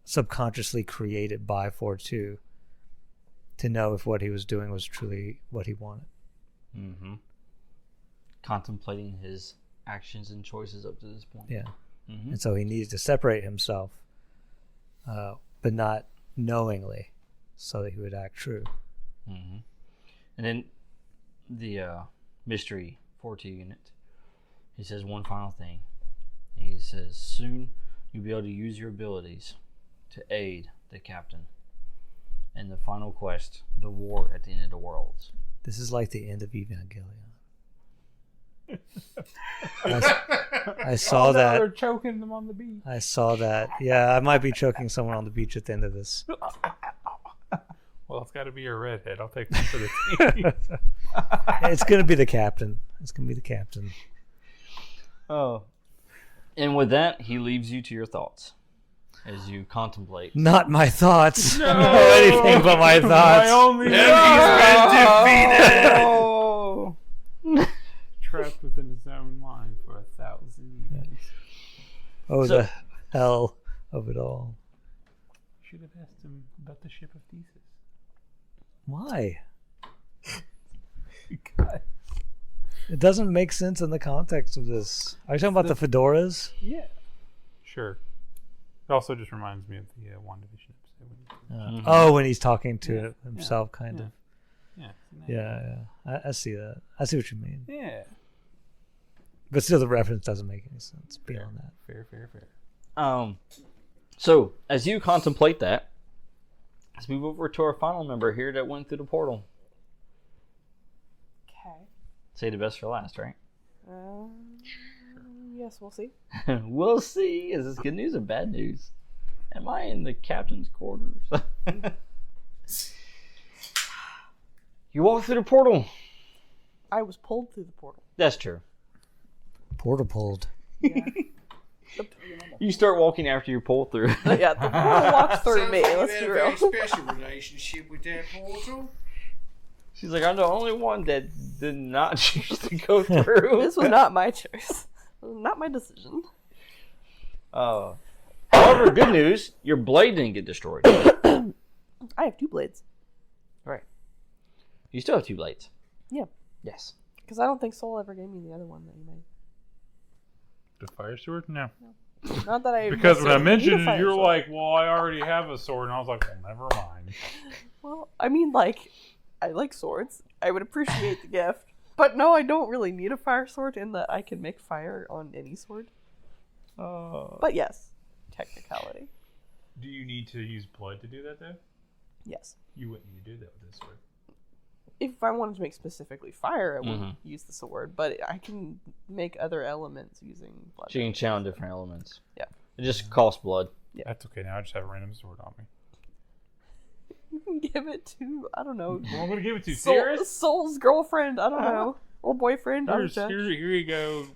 subconsciously created by 4-2 to know if what he was doing was truly what he wanted. Mm-hmm. Contemplating his actions and choices up to this point. Yeah. Mm-hmm. And so he needs to separate himself, but not knowingly, so that he would act true. Mm-hmm. And then the mystery 4-2 unit, he says one final thing. He says, soon you'll be able to use your abilities to aid the captain in the final quest, the war at the end of the worlds. This is like the end of Evangelion. I saw that. They're choking them on the beach. I saw that. Yeah, I might be choking someone on the beach at the end of this. Well, it's got to be your redhead. I'll take one for the team. It's going to be the captain. It's going to be the captain. Oh. And with that, he leaves you to your thoughts. as you contemplate. Not my thoughts. No! No, anything but my thoughts. My only Oh! trapped within his own mind for 1,000 years. Oh, So- the hell of it all. Should have asked him about the ship of Thesis. Why? God. It doesn't make sense in the context of this. Are you talking about the fedoras? Yeah. Sure. It also just reminds me of the WandaVision episode. Oh, when he's talking to himself, kind of. Yeah. Yeah. I see that. I see what you mean. Yeah. But still, the reference doesn't make any sense beyond that. Fair. So, as you contemplate that, let's move over to our final member here that went through the portal. Okay. Say the best for last, right? Yes, we'll see. We'll see. Is this good news or bad news? Am I in the captain's quarters? You walk through the portal. I was pulled through the portal. That's true. Portal pulled. Yeah. You start walking after you pull through. Yeah, the portal walks through Sounds me. like Let's you be had a real. very special relationship with that portal. She's like, I'm the only one that did not choose to go through. This was not my choice. It was not my decision. However, good news, your blade didn't get destroyed. I have 2 blades. Right. You still have 2 blades. Yeah. Yes. Because I don't think Soul ever gave me the other one that you made. The fire sword? No. Not that I. Because when I necessarily need a mentioned it, fire you were sword. like, well, I already have a sword. And I was like, well, never mind. Well, I mean, like, I like swords. I would appreciate the gift. But no, I don't really need a fire sword in that I can make fire on any sword. But yes, technicality. Do you need to use blood to do that, though? Yes. You wouldn't need to do that with this sword. If I wanted to make specifically fire, I would use the sword. But I can make other elements using blood. So you can channel different elements. Yeah. It just costs blood. Yeah. That's okay. Now I just have a random sword on me. You can give it to, I don't know, Well, I'm going to give it to you. Serious? Soul's girlfriend, I don't know. Or boyfriend, I don't know. Here you go,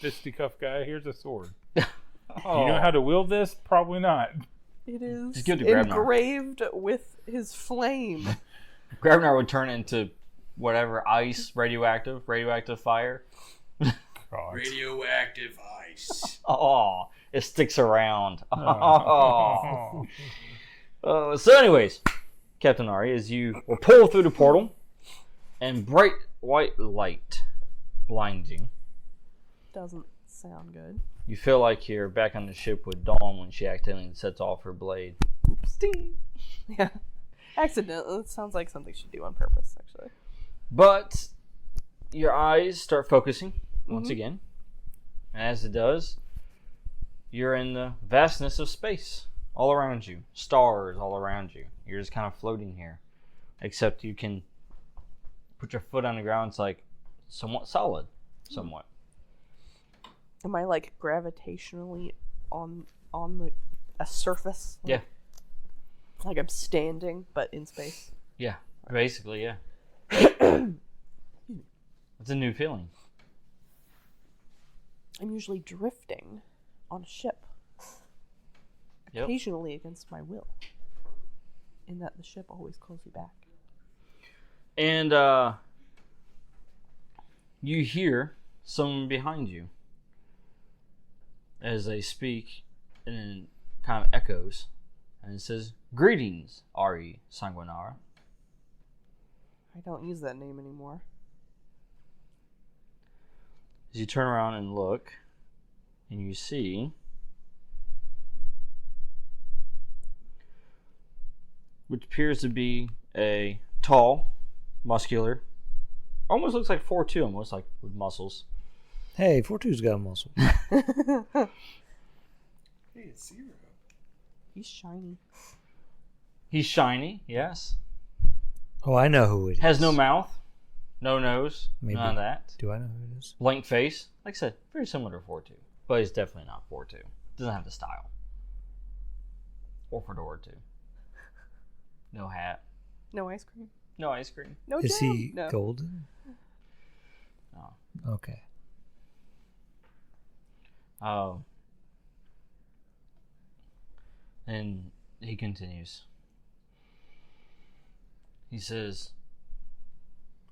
fisticuff guy. Here's a sword. Do you know how to wield this? Probably not. It is Just give it to Grabnar. engraved with his flame. Grabnar would turn into whatever ice, radioactive fire. God. Radioactive ice. Oh, it sticks around. Oh. So anyways, Captain Ari, as you were pulled through the portal, and bright white light blinds you, Doesn't sound good. you feel like you're back on the ship with Dawn when she accidentally sets off her blade. Sting. Yeah. Accidentally. It sounds like something she'd do on purpose, actually. But your eyes start focusing once again. And as it does, you're in the vastness of space all around you. Stars all around you. You're just kind of floating here. Except you can put your foot on the ground. It's like somewhat solid. Somewhat. Am I like gravitationally on a surface? Yeah. Like I'm standing, but in space. Yeah. Basically, yeah. It's a new feeling. I'm usually drifting on a ship. Yep. Occasionally against my will. In that the ship always calls you back. And you hear someone behind you as they speak, and then kind of echoes, and it says, "Greetings, Ari Sanguinara." I don't use that name anymore. As you turn around and look, and you see which appears to be a tall, muscular, almost looks like 4'2", almost like with muscles. Hey, 4-2's got a muscle. Hey, it's Zero. He's shiny. He's shiny, yes. Oh, I know who it is. Has no mouth, no nose, Maybe. none of that. Do I know who it is? Blank face. Like I said, very similar to 4'2", but he's definitely not 4'2". Doesn't have the style. Or fedora too. No hat. No ice cream. No ice cream. No Is jam. he No. golden? No. Okay. And he continues. He says,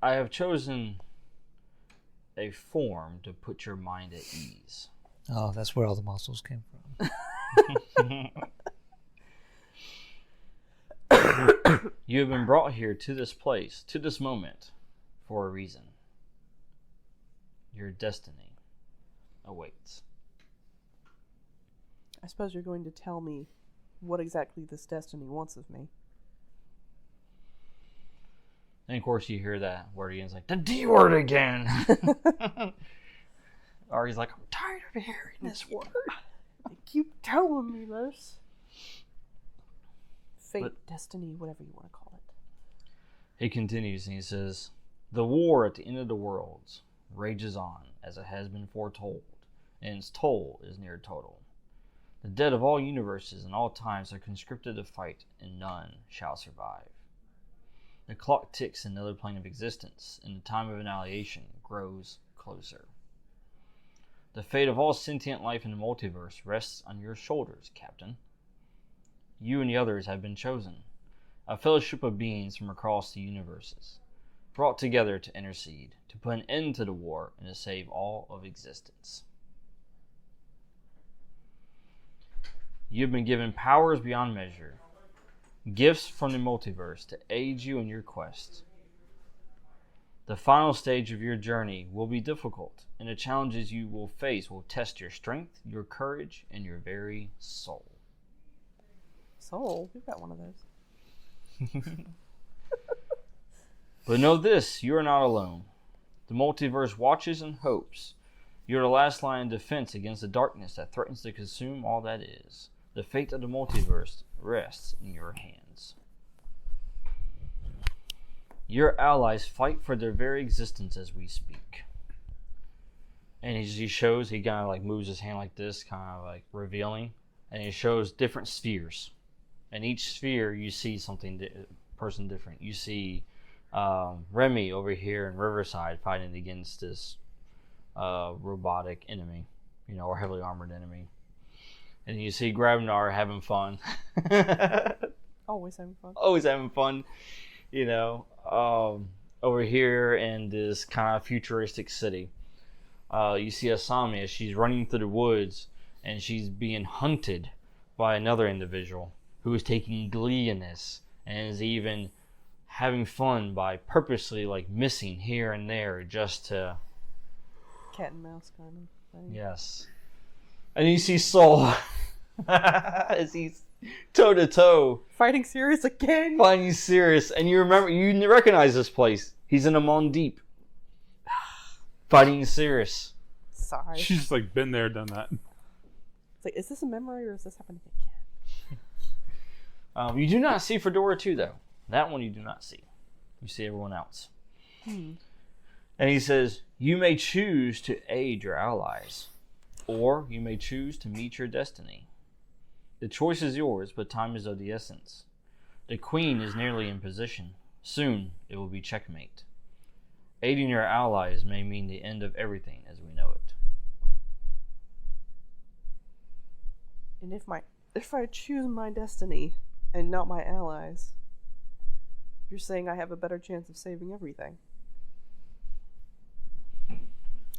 I have chosen a form to put your mind at ease. Oh, that's where all the muscles came from. You have been brought here to this place, to this moment, for a reason. Your destiny awaits. I suppose you're going to tell me what exactly this destiny wants of me. And of course you hear that word again. It's like, the D word again. Ari's like, I'm tired of hearing this word. They keep telling me this. Fate, destiny, whatever you want to call it. He continues and he says, the war at the end of the worlds rages on as it has been foretold, and its toll is near total. The dead of all universes and all times are conscripted to fight, and none shall survive. The clock ticks in another plane of existence, and the time of annihilation grows closer. The fate of all sentient life in the multiverse rests on your shoulders, Captain. You and the others have been chosen, a fellowship of beings from across the universes, brought together to intercede, to put an end to the war, and to save all of existence. You have been given powers beyond measure, gifts from the multiverse to aid you in your quest. The final stage of your journey will be difficult, and the challenges you will face will test your strength, your courage, and your very soul. Soul? We've got one of those. But know this, you are not alone. The multiverse watches and hopes. You are the last line of defense against the darkness that threatens to consume all that is. The fate of the multiverse rests in your hands. Your allies fight for their very existence as we speak. And he shows, he kind of like moves his hand like this, kind of like revealing. And he shows different spheres. And each sphere you see something, person different. You see Remy over here in Riverside fighting against this robotic enemy, or heavily armored enemy. And you see Grabnar having fun. Always having fun. Always having fun, over here in this kind of futuristic city. You see Asami as she's running through the woods and she's being hunted by another individual who is taking glee in this and is even having fun by purposely missing here and there just to... Cat and mouse kind of thing. Yes. And you see Soul as he's toe to toe fighting Sirius again. Fighting Sirius, and you recognize this place. He's in Amon Deep, fighting Sirius. Sorry. She's been there, done that. It's like, is this a memory or is this happening again? You do not see Fedora 2 though. That one you do not see. You see everyone else. And he says, you may choose to aid your allies, or you may choose to meet your destiny. The choice is yours, but time is of the essence. The queen is nearly in position. Soon it will be checkmate. Aiding your allies may mean the end of everything as we know it. And if I choose my destiny and not my allies, you're saying I have a better chance of saving everything.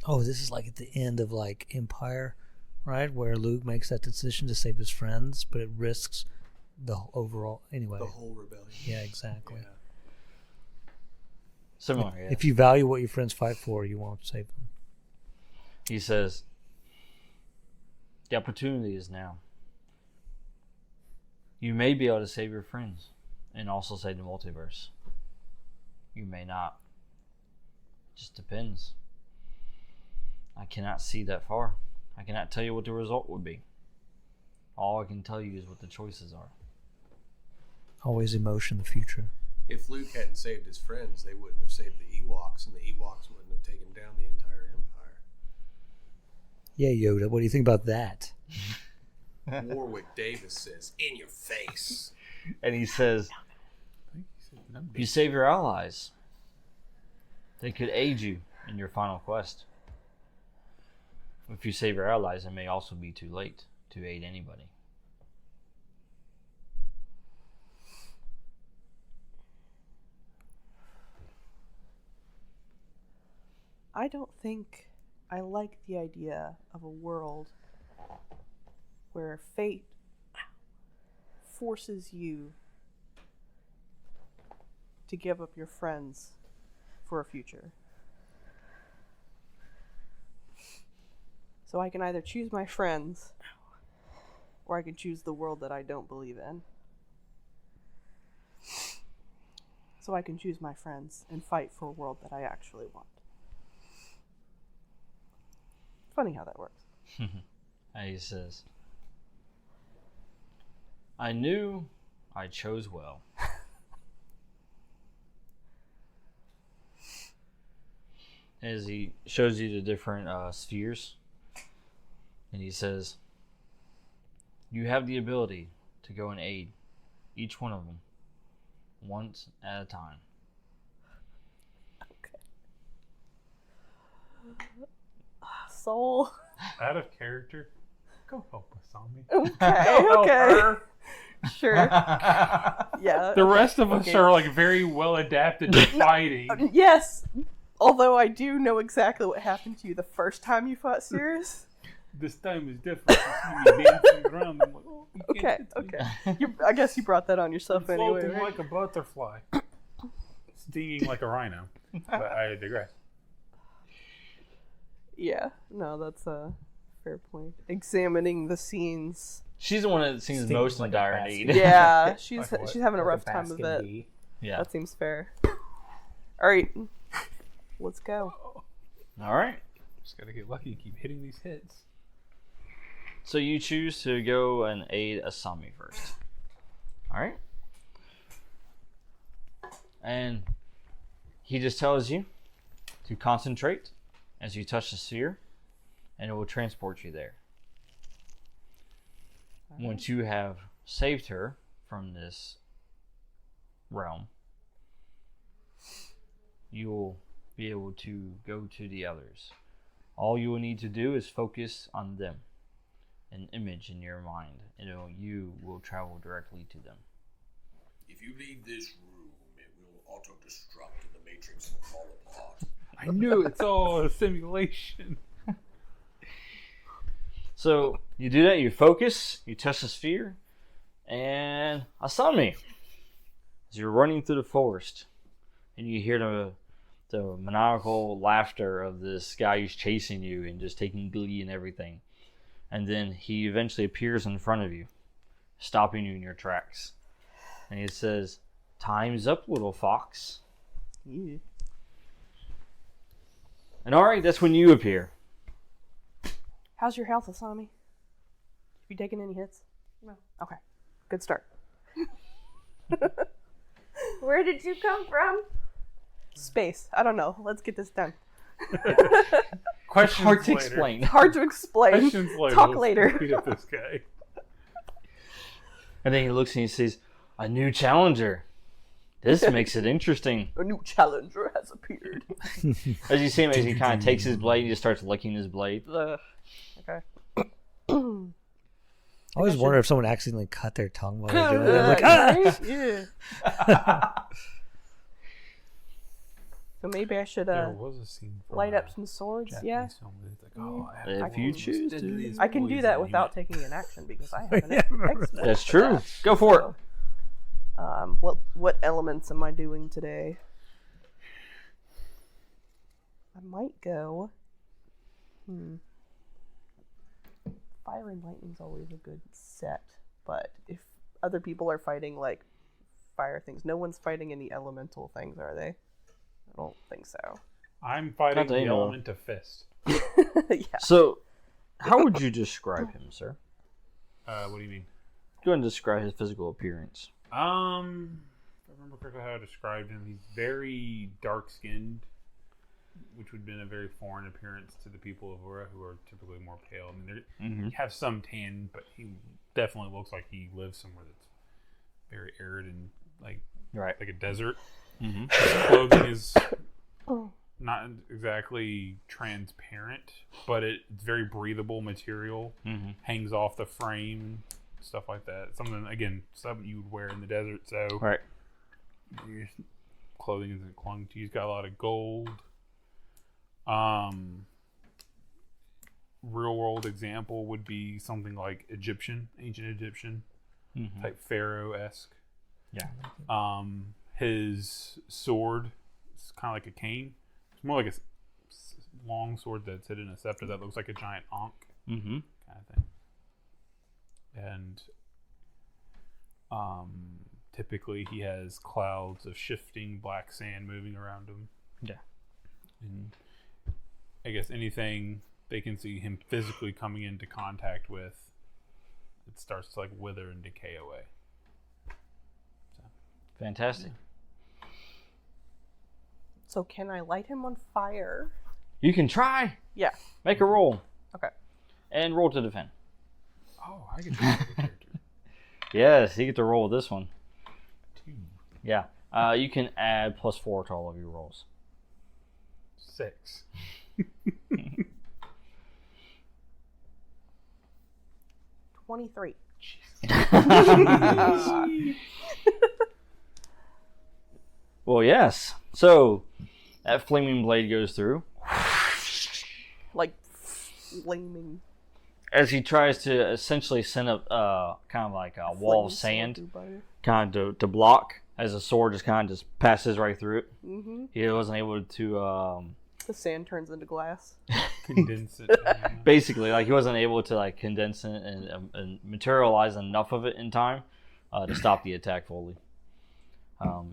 Oh, this is at the end of Empire, right? Where Luke makes that decision to save his friends, but it risks the overall... Anyway. The whole rebellion. Yeah, exactly. Yeah. Similar, yeah. If you value what your friends fight for, you won't save them. He says, the opportunity is now. You may be able to save your friends and also save the multiverse. You may not. It just depends. I cannot see that far. I cannot tell you what the result would be. All I can tell you is what the choices are. Always emotion the future. If Luke hadn't saved his friends, they wouldn't have saved the Ewoks, and the Ewoks wouldn't have taken down the entire Empire. Yeah, Yoda, what do you think about that? Warwick Davis says, in your face. And he says, if you save your allies, they could aid you in your final quest. If you save your allies, it may also be too late to aid anybody. I don't think I like the idea of a world where fate forces you to give up your friends for a future. So I can either choose my friends, or I can choose the world that I don't believe in. So I can choose my friends and fight for a world that I actually want. Funny how that works. He says, I knew I chose well. As he shows you the different spheres, and he says, you have the ability to go and aid each one of them once at a time. Soul. Out of character. Go help Asami. Okay. Sure. Yeah. The rest of us are like very well adapted to fighting. Yes. Although I do know exactly what happened to you the first time you fought Sirius. This time is different. You see me dancing around. I'm like, oh, you can't Okay. hit me. I guess you brought that on yourself I'm anyway. floating Right? like a butterfly. Stinging like a rhino. But I digress. Yeah. No, that's a fair point. Examining the scenes. She's the one that seems Stinging most in like a dire basket. need. Yeah, she's Like what? having a Like rough time of basket it. bee. Yeah. That seems fair. All right. Let's go. All right. Just gotta get lucky and keep hitting these hits. So you choose to go and aid Asami first. All right. And he just tells you to concentrate as you touch the sphere, and it will transport you there. Once you have saved her from this realm, you will be able to go to the others. All you will need to do is focus on them, an image in your mind, and you will travel directly to them. If you leave this room, it will auto-destruct and the Matrix will fall apart. I knew it's all a simulation. So you do that, you focus, you touch the sphere, and Asami, as you're running through the forest, and you hear the maniacal laughter of this guy who's chasing you and just taking glee and everything. And then he eventually appears in front of you, stopping you in your tracks. And he says, "Time's up, little fox." Yeah. And Ari, that's when you appear. How's your health, Asami? Have you taken any hits? No. Okay. Good start. Where did you come from? Space. I don't know. Let's get this done. Questions Hard to later. explain. Hard to explain. Questions later. Talk Let's later. beat up this guy. And then he looks and he says, "A new challenger. This makes it interesting." A new challenger has appeared. As you see him, as he kind of takes his blade, he just starts licking his blade. Okay. I always wonder if someone accidentally cut their tongue while they're doing it. I'm like, ah! Right? Yeah. So maybe I should There was a scene from light up some swords. Japanese Yeah. film where it's like, oh, I have If the you most choose to. deadliest I can do that poison. without taking an action because I have an Yeah, I remember expert. That's true. Go for it. What elements am I doing today? I might go. Fire and lightning's always a good set, but if other people are fighting like fire things, no one's fighting any elemental things, are they? I don't think so. I'm fighting Not that the you know. element of fist. Yeah. So, how would you describe him, sir? What do you mean? Go ahead and describe his physical appearance. If I remember correctly how I described him, he's very dark-skinned, which would have been a very foreign appearance to the people of Aura, who are typically more pale. I mean, they have some tan, but he definitely looks like he lives somewhere that's very arid and like a desert. Mm-hmm. His clothing is not exactly transparent, but it's very breathable material. Mm-hmm. Hangs off the frame, stuff like that. Something you would wear in the desert. So Right. your clothing isn't clung to. He's got a lot of gold, Real world example would be something like ancient Egyptian, type pharaoh-esque. Yeah. His sword is kind of like a cane. It's more like a long sword that's hidden in a scepter that looks like a giant ankh kind of thing. And typically he has clouds of shifting black sand moving around him. Yeah. And I guess anything they can see him physically coming into contact with, it starts to like wither and decay away. So. Fantastic. So can I light him on fire? You can try. Yeah. Make a roll. Okay. And roll to defend. Oh, I can try the character. Yes, you get to roll with this one. 2. Yeah. You can add +4 to all of your rolls. 6. 23. Well, yes. So that flaming blade goes through. Like flaming. As he tries to essentially send up kind of like a wall of sand kind of to block, as the sword just kind of just passes right through it. Mm-hmm. He wasn't able to The sand turns into glass. Condense it. basically, like, he wasn't able to like condense it and materialize enough of it in time to stop the attack fully.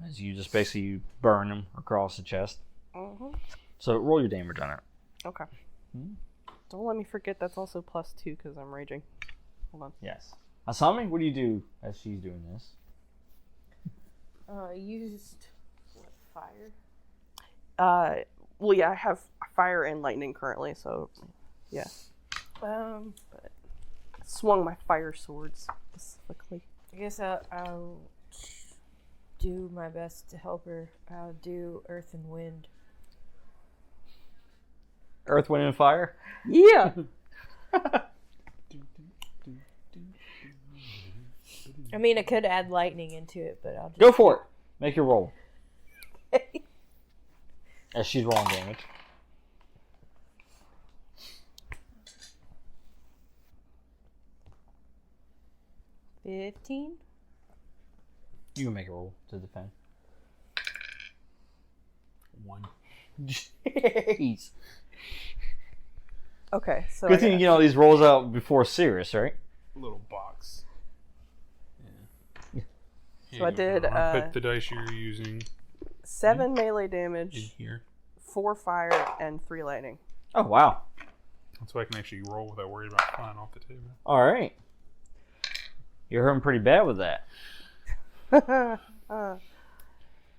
As you just basically burn him across the chest. Mm-hmm. So roll your damage on it. Okay. Don't let me forget that's also +2 because I'm raging. Hold on. Yes. Asami, what do you do as she's doing this? Used what, fire? Well, yeah, I have fire and lightning currently, so yeah. But swung my fire swords specifically. I guess I'll do my best to help her. I'll do earth and wind. Earth, wind, and fire? Yeah. I mean, I could add lightning into it, but I'll just Go for it. Make your roll. As she's rolling damage. $15. You can make a roll to defend. 1. Jeez. Okay, so Good thing you get all these rolls out before Sirius, right? Little box. Yeah. So I did, Put the dice you're using 7 melee in damage, here. 4 fire, and 3 lightning. Oh, wow. That's why I can actually roll without worrying about flying off the table. All right. You're hurting pretty bad with that.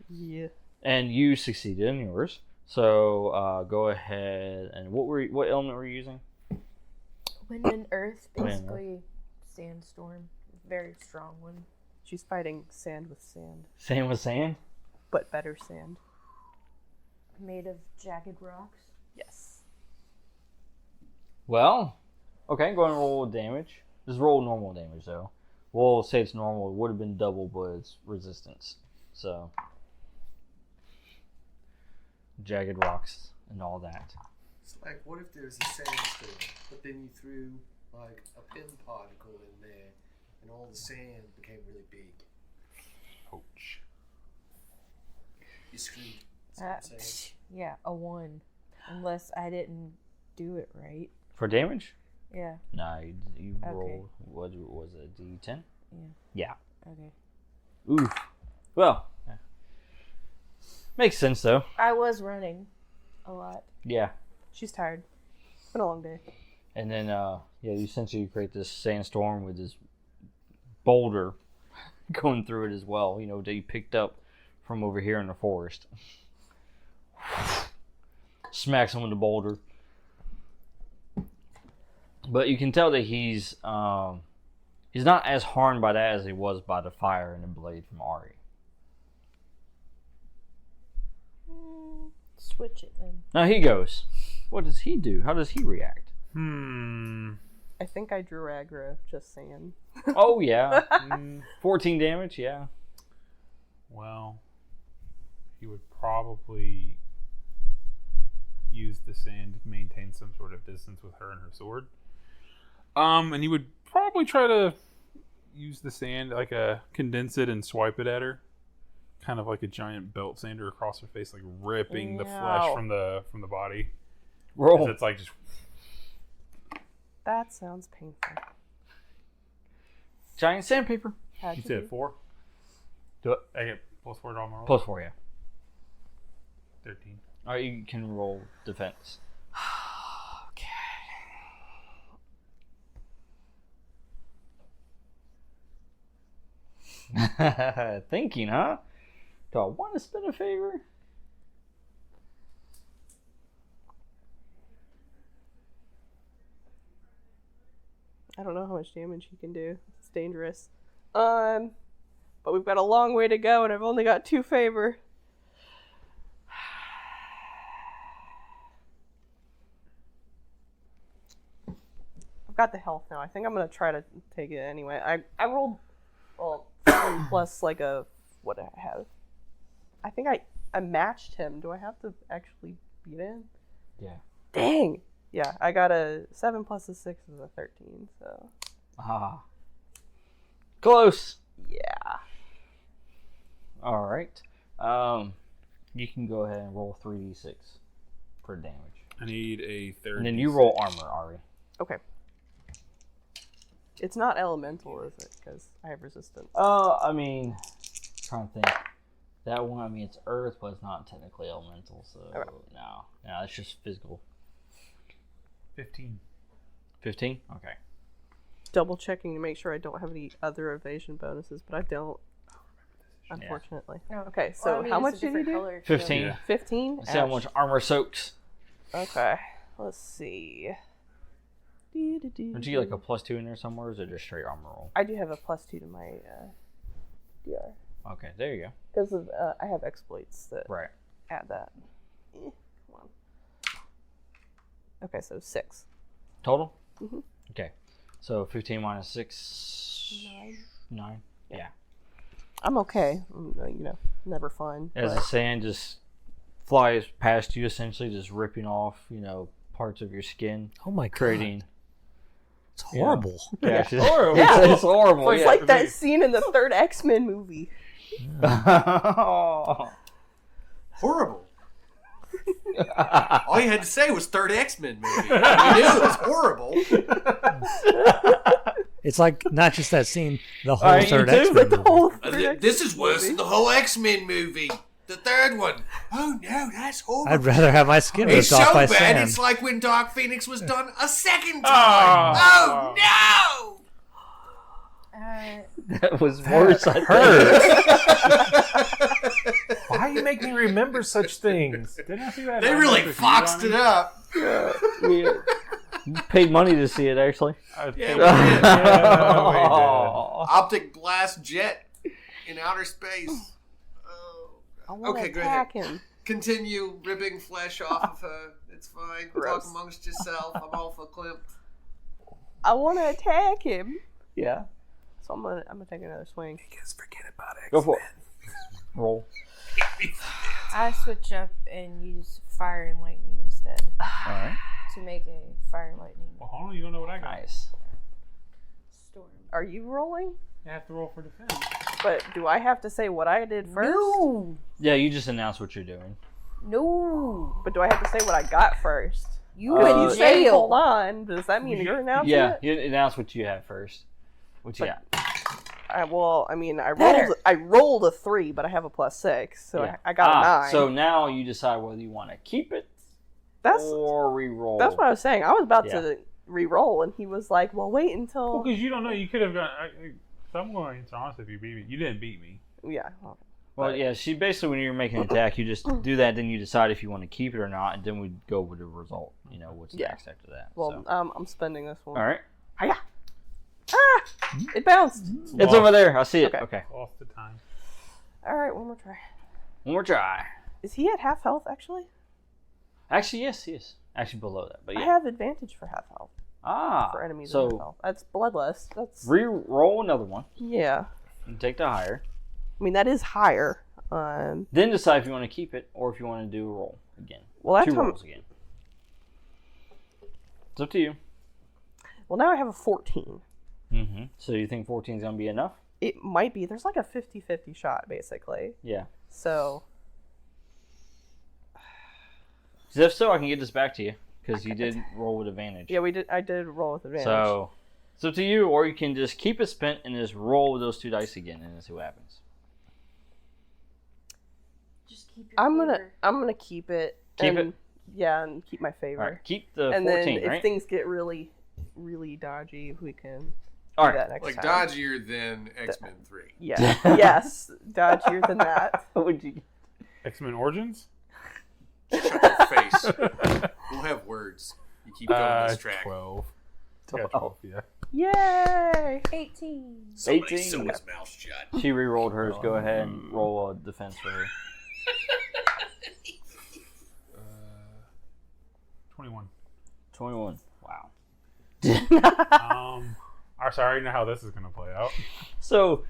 Yeah. And you succeeded in yours. So go ahead and what element were you using? Wind and earth, Wind and basically sandstorm. Very strong one. She's fighting sand with sand, Same with sand? but better sand. Made of jagged rocks. Yes. Well, okay, go ahead and roll damage. Just roll normal damage, though. We'll say it's normal. It would have been double, but it's resistance. So, jagged rocks and all that. It's like, what if there's a sandstorm, but then you threw like a pin particle in there, and all the sand became really big? Ouch. You screwed. That's what I'm saying. Yeah, a 1. Unless I didn't do it right. For damage? Yeah. Nah, you Okay. rolled, what was it, D10? Yeah. Yeah. Okay. Oof. Well, makes sense, though. I was running a lot. Yeah. She's tired. It's been a long day. And then, you essentially create this sandstorm with this boulder going through it as well, that you picked up from over here in the forest. Smacks him with the boulder. But you can tell that he's not as harmed by that as he was by the fire and the blade from Ari. Switch it then. Now he goes. What does he do? How does he react? I think I drew aggro, just saying. Oh, yeah. 14 damage, yeah. Well, he would probably use the sand to maintain some sort of distance with her and her sword. And he would probably try to use the sand, like condense it and swipe it at her, kind of like a giant belt sander across her face, like ripping the flesh from the body. Roll. 'Cause it's like just. That sounds painful. Giant sandpaper. How'd You you said do? 4. Do it. I get +4 to all my rolls. +4, yeah. 13. All right, you can roll defense. Okay. Thinking, huh? Do I want to spin a favor? I don't know how much damage he can do. It's dangerous. But we've got a long way to go, and I've only got 2 favor. I've got the health now. I think I'm gonna try to take it anyway. I rolled 7 plus like a what did I have? I think I matched him. Do I have to actually beat him? Yeah. Dang. Yeah, I got a 7 plus a 6 is a 13. So. Ah. Close. Yeah. All right. You can go ahead and roll 3d6 for damage. I need a 30. And then you roll armor, Ari. Okay. It's not elemental, is it? Because I have resistance. I mean, trying to think. That one, I mean, it's earth, but it's not technically elemental, so Okay. no, it's just physical. 15. 15? Okay. Double checking to make sure I don't have any other evasion bonuses, but I don't. Unfortunately. No. Okay, so how much did you do? 15. Yeah. 15? Let's see how much armor soaks. Okay, let's see. Don't you get like a +2 in there somewhere, or is it just straight armor roll? I do have a +2 to my DR. Okay, there you go. Because of I have exploits that Right. add that. Come on. Okay, so 6. Total? Mhm. Okay. So 15 minus 6... 9? Yeah. I'm okay. Never fun. As the sand just flies past you, essentially just ripping off, parts of your skin. Oh my god. Creating... It's horrible. Yeah, it's horrible. It's horrible. It's Yeah. like that scene in the 3rd X-Men movie. Horrible. All you had to say was 3rd X-Men movie. You knew it was horrible. It's like not just that scene, the whole Alright, you third too? X-Men Like the movie. whole This is worse than the whole X-Men movie. The 3rd one. Oh no, that's horrible. I'd rather have my skin It's ripped so off by bad, sand. it's like when Dark Phoenix was done a second time. Oh no! That was worse. I think. Why you make me remember such things? Didn't I see that? They really foxed it up. You paid money to see it, actually. Yeah, we did. Oh. Optic blast jet in outer space. I want to Okay, go attack ahead. him. Continue ripping flesh off of her. It's fine. Gross. Talk amongst yourself. I'm all for Klimt. I want to attack him. Yeah. So I'm gonna take another swing. Go for it. Roll. I switch up and use fire and lightning instead Alright. to make a fire and lightning Well, hold on, you don't know what I got. Nice. storm. Are you rolling? You have to roll for defense. But do I have to say what I did first? No, Yeah, you just announce what you're doing. no. But do I have to say what I got first? You When in you say jail. hold on, does that mean you're announcing Yeah, it? you announce what you have first. What you got? I Better. rolled a 3, but I have a +6, so Yeah. I got a 9. So now you decide whether you want to keep it that's or re-roll. that's what I was saying. I was about Yeah. to re-roll, and he was like, "Well, wait until." Well, because you don't know. You could have gone. So I'm going to answer honest if you beat me. You didn't beat me. Yeah. Well, yeah, she basically, when you're making an attack, you just do that, then you decide if you want to keep it or not, and then we go with the result. What's Yeah. next after that. Well, so. I'm spending this one. All right. Hiya! Ah! It bounced. It's over there. I see it. Okay. Okay. Off the time. All right, one more try. One more try. Is he at half health? Actually, Actually, yes, he is. Actually, below that. But I yeah. have advantage for half health for enemies at half So, health. That's bloodless. That's re-roll another one yeah. and take the higher. I mean, that is higher. Then decide if you want to keep it or if you want to do a roll again. Well, that's 2 how- rolls again. It's up to you. Well, now I have a 14. Mm-hmm. So you think 14 is going to be enough? It might be. There's like a 50-50 shot, basically. Yeah. So... If so, I can get this back to you. Because you did roll with advantage. Yeah, I did roll with advantage. So, it's up to you, or you can just keep it spent and just roll with those 2 dice again and see what happens. Just keep your favor. I'm gonna keep it. Keep it? Yeah, and keep my favor. Alright, keep the and 14, then right? if things get really, really dodgy, we can Alright. do that next Like time. dodgier than X-Men 3. Yeah. Yes. Dodgier than that. What would you... X-Men Origins? Shut your face. We'll have words. You keep going this track. 12. Yeah, 12, yeah. Yay! 18. Somebody 18. sew his mouth shut. She re-rolled hers. Go ahead and roll a defense for her. 21. 21. Wow. I'm sorry, I know how this is going to play out. So,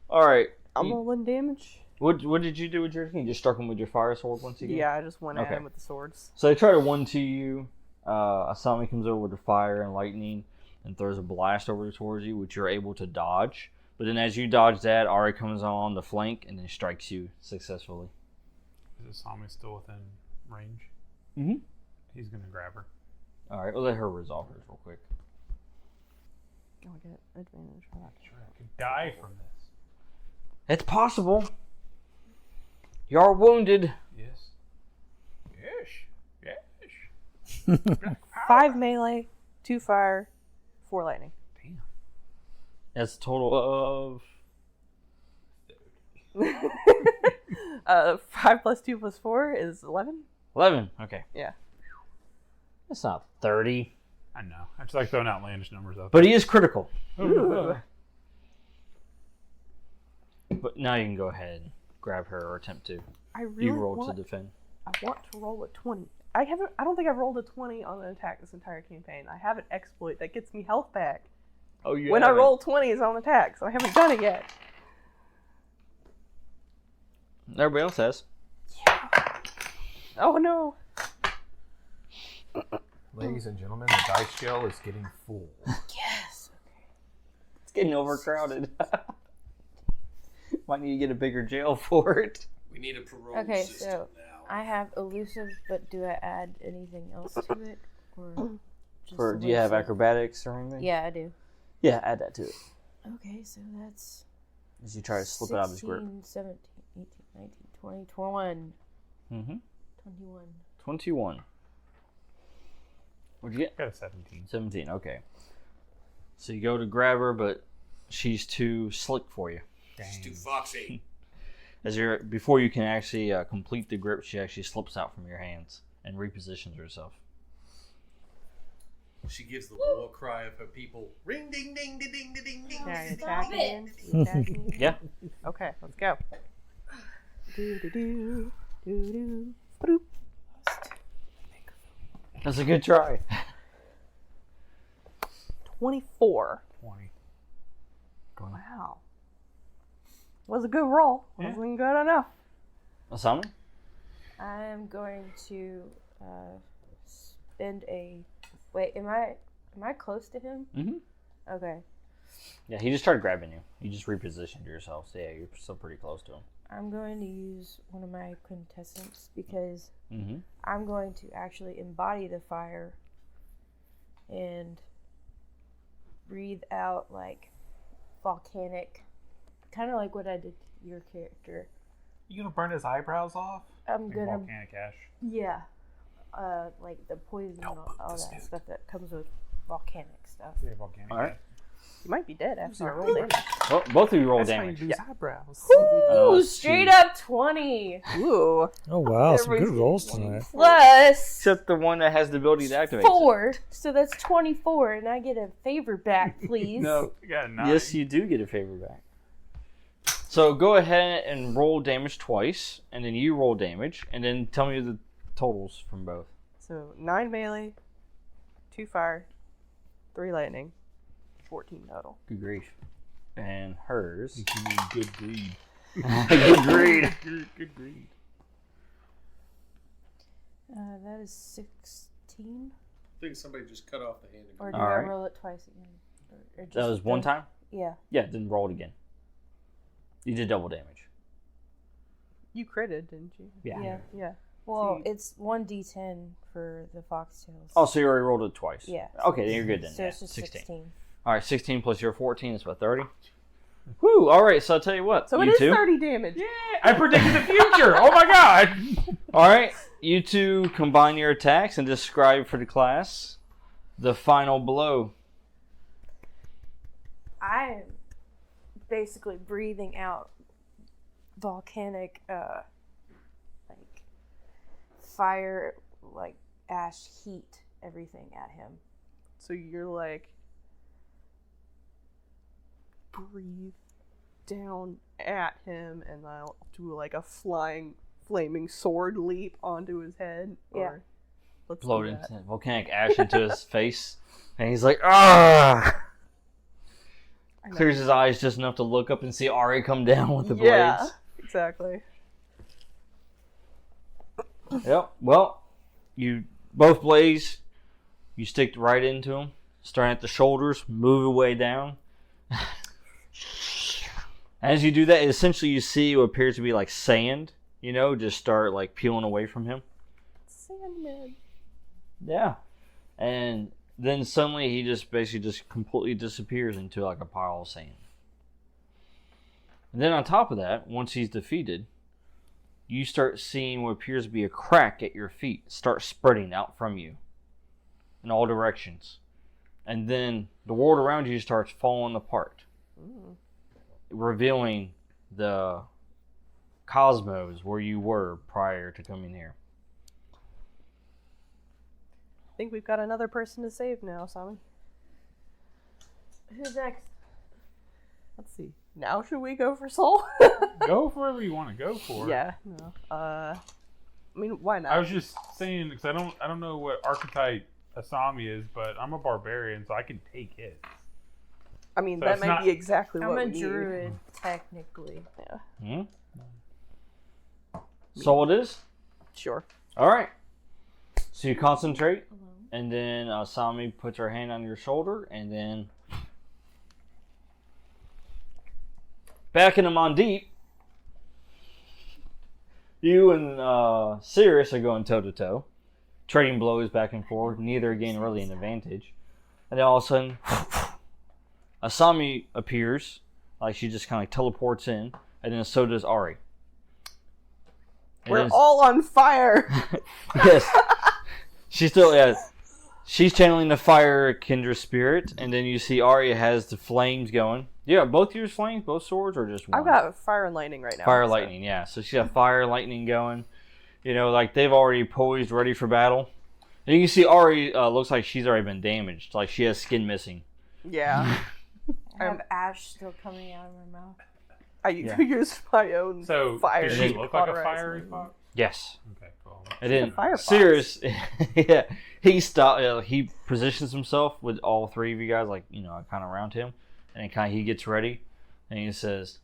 alright. I'm rolling damage. What did you do with your thing? You just struck him with your fire sword once again? Yeah, I just went at Okay. him with the swords. So they try to 1-2 you. Asami comes over with the fire and lightning and throws a blast over towards you, which you're able to dodge. But then as you dodge that, Ari comes on the flank and then strikes you successfully. Is Asami still within range? Mm-hmm. He's going to grab her. Alright, we'll let her resolve hers real quick. Oh, I get advantage for that. Sure, I could die from this. It's possible. You are wounded. Yes. Yes. 5 melee, 2 fire, 4 lightning. Damn. That's a total of 5 plus 2 plus 4 is 11. 11. Okay. Yeah. That's not 30. I know. I just like throwing outlandish numbers out But he is critical. Ooh. But now you can go ahead and grab her or attempt to. I really You rolled want, to defend. I want to roll a 20. I don't think I've rolled a 20 on an attack this entire campaign. I have an exploit that gets me health back Oh, yeah. when I roll 20s on attacks. I haven't done it yet. Everybody else has. Oh no. Ladies and gentlemen, the dice shell is getting full. Yes. It's getting overcrowded. Might need to get a bigger jail for it. We need a parole Okay, system so now. I have elusive, but do I add anything else to it? Or just Do you have elusive? acrobatics or anything? Yeah, I do. Yeah, add that to it. Okay, so that's As you try to slip it out of his grip. 16, 17, 18, 19, 20, 21. Mm-hmm. 21. 21. What'd you get? Got a 17. 17, okay. So you go to grab her, but she's too slick for you. She's too foxy. Before you can actually complete the grip, she actually slips out from your hands and repositions herself. She gives the war cry of her people. Ring ding ding ding ding ding ding. Can I ding, attack ding, again? ding, ding. You attack again? Yeah. Okay, let's go. Do do do do do. Boop. That's a good try. 24. 20. Wow. Was a good roll. Wasn't good enough. Asami? I'm going to spend a. Wait, am I close to him? Mm-hmm. Okay. Yeah, he just started grabbing you. You just repositioned yourself. So yeah, you're still pretty close to him. I'm going to use one of my quintessence because Mm-hmm. I'm going to actually embody the fire and breathe out like volcanic, kind of like what I did to your character. You gonna burn his eyebrows off? I'm Like gonna, volcanic ash. yeah, like the poison and all that stuff that comes with volcanic stuff. Yeah, volcanic All right. ash. You might be dead after I roll damage. Well, both of you roll That's how you damage. lose eyebrows. Ooh, straight up 20 Ooh. Oh wow, some good Everybody's rolls tonight. plus Except the one that has the ability to activate. 4, so that's 24, and I get a favor back, please. No. You got a 9. Yes, you do get a favor back. So go ahead and roll damage twice, and then you roll damage, and then tell me the totals from both. So 9 melee, 2 fire, 3 lightning, 14 total. Good grief. And hers. You mean good greed. Good greed. Good greed. That is 16. think somebody just cut off the hand. Or do All I right. roll it twice again? Or just That was one time? Yeah. Yeah, then roll it again. You did double damage. You critted, didn't you? Yeah. Yeah. Well, So it's 1d10 for the foxtails. Oh, so you already rolled it twice? Yeah. Okay, then you're good then. So Yeah, it's just 16. All right, 16 plus your 14 is what, 30? Woo! All right, so I'll tell you what. So it you is two. 30 damage. Yeah, I predicted the future. Oh my god. All right, you two combine your attacks and describe for the class the final blow. I'm basically breathing out volcanic, like fire, like ash, heat, everything at him. So you're like, breathe down at him, and I'll do like a flaming sword leap onto his head. Yeah. Or let's Blow do that. volcanic ash into his face, and he's like, ah! I know. Clears his eyes just enough to look up and see Ari come down with the Yeah, blades. exactly. Yep. Well, you both blades. You stick right into him, starting at the shoulders, move your way down. As you do that, essentially you see what appears to be like sand. You know, just start like peeling away from him. Sandman. Yeah. And then suddenly he just basically just completely disappears into like a pile of sand. And then on top of that, once he's defeated, you start seeing what appears to be a crack at your feet start spreading out from you in all directions. And then the world around you starts falling apart, revealing the cosmos where you were prior to coming here. I think we've got another person to save now, Simon. Who's next? Let's see. Now should we go for Soul? Go for whatever you want to go for. Yeah. No. I mean, why not? I was just saying because I don't know what archetype Asami is, but I'm a barbarian, so I can take hits. I mean, So that it's might not- be exactly I'm what a we need. druid, technically. Yeah. So it is? Sure. Alright. So you concentrate, and then Asami puts her hand on your shoulder, and then back in the Mondeep, you and Sirius are going toe to toe, trading blows back and forth. Neither gain really an advantage. And then all of a sudden, Asami appears, like she just kind of like teleports in, and then so does Ari. And We're then- all on fire. Yes. She's still, yeah. She's channeling the fire kindred spirit, and then you see Arya has the flames going. Yeah, both use flames, both swords, or just one? I've got fire and lightning right now. fire, so- lightning, yeah. So she's got fire, lightning going. You know, like they've already poised, ready for battle. And you can see Ari looks like she's already been damaged. Like she has skin missing. Yeah. I have ash still coming out of my mouth. I Yeah. used my own So fire. does to she look like a cauterize fiery me. fox? Yes. Okay, cool. And then Firefox. Sirius, yeah, he positions himself with all three of you guys, like, you know, kind of around him, and then kind of he gets ready, and he says,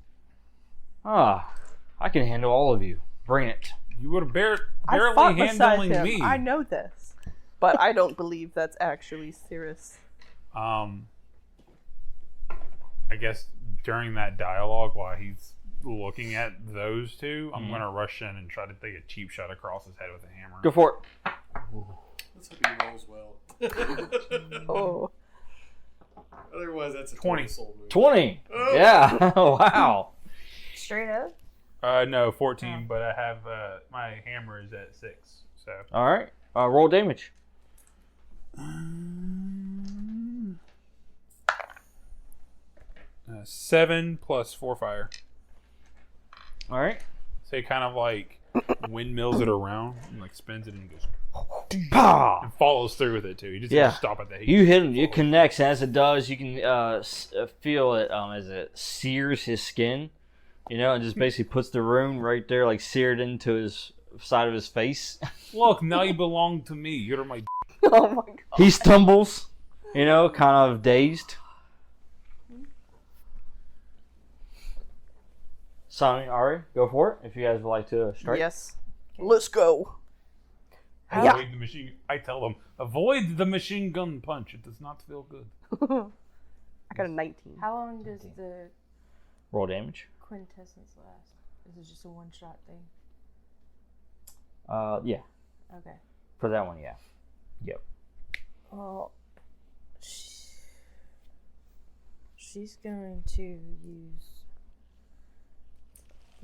I can handle all of you. Bring it. You would have I barely fought beside handling him. me. I know this, but I don't believe that's actually Cirrus. I guess during that dialogue, while he's looking at those two, I'm gonna rush in and try to take a cheap shot across his head with a hammer. Go for it. Let's hope he rolls well. Oh, Otherwise, that's a 20. soul move. 20. Oh. Yeah. Wow. Straight up? No, 14, but I have my hammer is at 6. So All right. Roll damage. 7 plus 4 fire. All right. So he kind of like windmills it around and like spins it and goes Pow! and follows through with it too. He just Yeah. doesn't stop at the heat. You hit him. It connects. And as it does, you can feel it as it sears his skin, you know, and just basically puts the rune right there, like seared into his side of his face. Look, now you belong to me. You're my. oh my god! He stumbles, you know, kind of dazed. Sami, Ari, go for it if you guys would like to strike. Yes, let's go. Avoid the machine. I tell them, avoid the machine gun punch. It does not feel good. I got a 19. How long does the Roll damage. quintessence last? Is it just a one-shot thing? Yeah. Okay. For that one, yeah. Yep. Well, she's going to use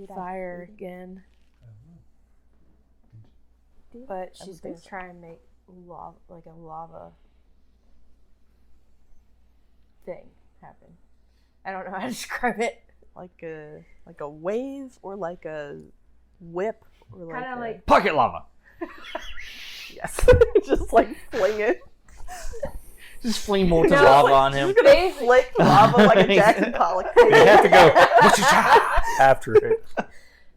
fire again. But she's going to try and make lava, like a lava thing happen. I don't know how to describe it. Like a wave or like a whip or like Kind of like Pocket lava. yes, just like fling it. Just fling molten lava on him. You're gonna flick lava like a Jackson Pollock. You have to go after it.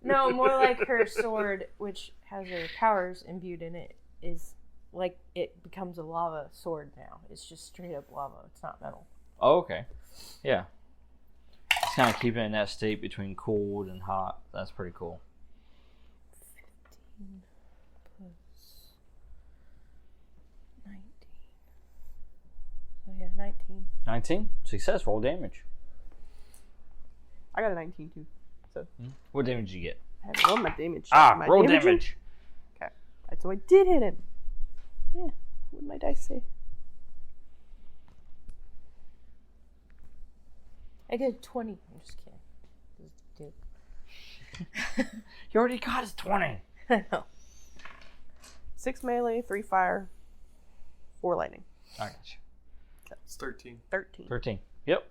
no, more like her sword, which has her powers imbued in it, is like it becomes a lava sword now. It's just straight up lava. It's not metal. Oh, okay. Yeah. It's kind of keeping it in that state between cold and hot. That's pretty cool. 15 plus 19. Oh yeah, 19. 19. Success. Roll damage. I got a 19 too. So What damage did you get? I had to roll my damage. My roll damage. damage. Okay. So I did hit him. Yeah. What did my dice say? I get 20. I'm just kidding. Just You already got his 20. I know. 6 melee, 3 fire, 4 lightning. I got you. It's 13. 13. 13. Yep.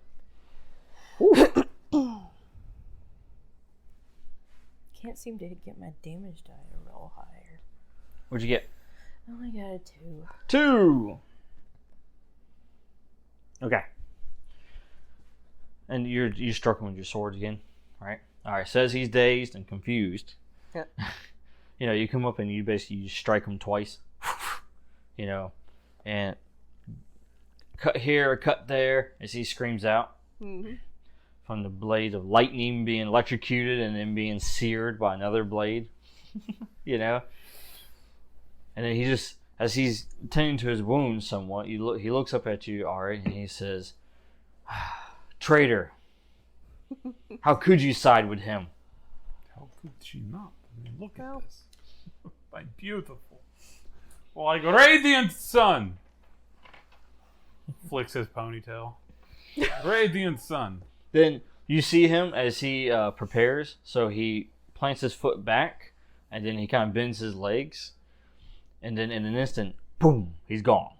Can't seem to get my damage die to roll higher. What'd you get? I only got a 2. 2. Okay. And you struck him with your swords again, right? All right. Says he's dazed and confused. Yeah. You come up and you basically strike him twice. And cut here, cut there, as he screams out from the blade of lightning being electrocuted and then being seared by another blade. And then he just, as he's tending to his wounds somewhat, he looks up at you, Ari, and he says, "Traitor, how could you side with him?" How could she not? I mean, look at this. My beautiful. Like radiant sun. Flicks his ponytail. Radiant sun. Then you see him as he prepares, so he plants his foot back, and then he kind of bends his legs, and then in an instant, boom, he's gone.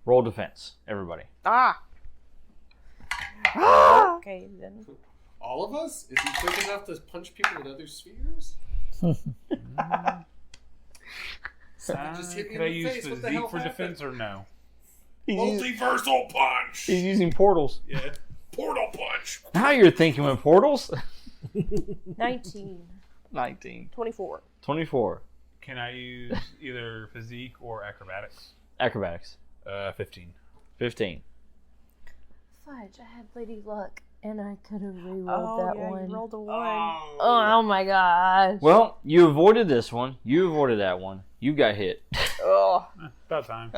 Roll defense, everybody. Okay, then. All of us? Is he quick enough to punch people in other spheres? Just hit me Can I in the use face. What the physique hell for happened? defense or no? Multiversal punch! He's using portals. Yeah. Portal punch! Now you're thinking with portals. 19. 19. 24. 24. Can I use either physique or acrobatics? Acrobatics. 15. 15. Fudge, I had Lady Luck, and I could have re-rolled that one. You rolled a 1. Oh my gosh. Well, you avoided this one. You avoided that one. You got hit. Oh. About time.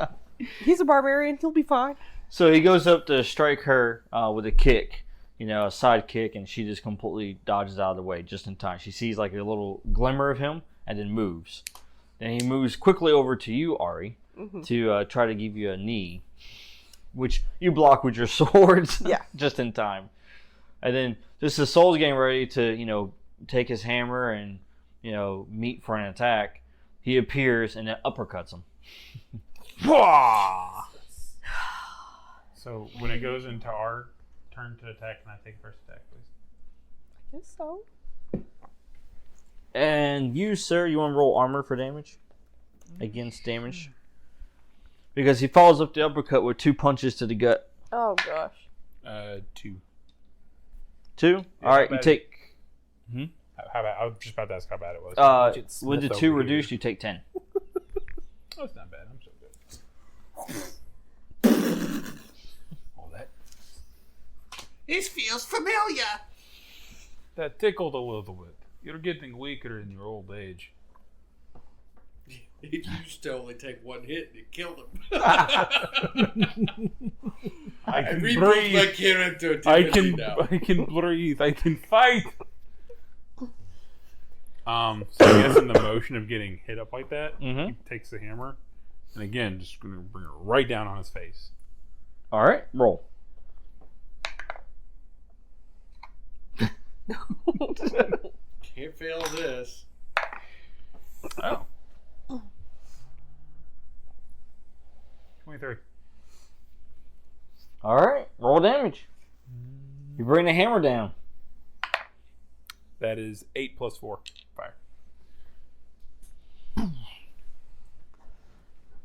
He's a barbarian. He'll be fine. So he goes up to strike her with a kick, a side kick, and she just completely dodges out of the way just in time. She sees like a little glimmer of him and then moves. Then he moves quickly over to you, Ari, to try to give you a knee, which you block with your swords just in time. And then just as Soul's getting ready to, take his hammer and, meet for an attack, he appears and then uppercuts him. So when it goes into our turn to attack, can I take first attack, please? I guess so. And you, sir, you want to roll armor for damage? Against damage? Because he follows up the uppercut with 2 punches to the gut. Oh, gosh. 2. 2? Yeah, Alright, you take... How bad? I was just about to ask how bad it was. With the 2 reduced, you take 10. Oh, it's not bad. I'm so good. All that. This feels familiar! That tickled a little bit. You're getting weaker in your old age. He used to only take one hit and it killed him. I can reboot breathe. my character I differently now. can breathe. I can fight. So I guess in the motion of getting hit up like that, he takes the hammer, and again, just gonna bring it right down on his face. All right, roll. Can't fail this. Oh. 23. All right, roll damage. You bring the hammer down. That is 8 plus 4 fire.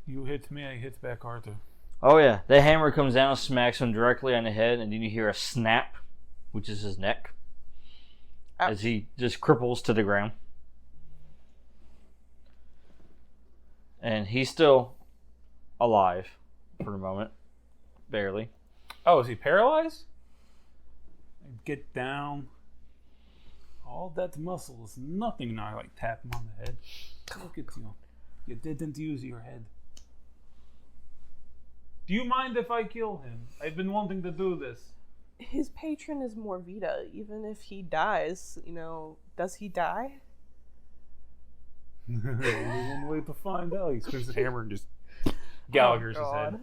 You hit me, I hit back Arthur. Oh yeah, the hammer comes down, smacks him directly on the head, and then you hear a snap, which is his neck, as he just cripples to the ground. And he's still alive for the moment, barely. Oh, is he paralyzed? Get down. All that muscle is nothing now. I like tap him on the head. Look at you. You didn't use your head. Do you mind if I kill him? I've been wanting to do this. His patron is Morvita. Even if he dies, does he die? Only one way to find out. He swings the hammer and just Gallagher's his head.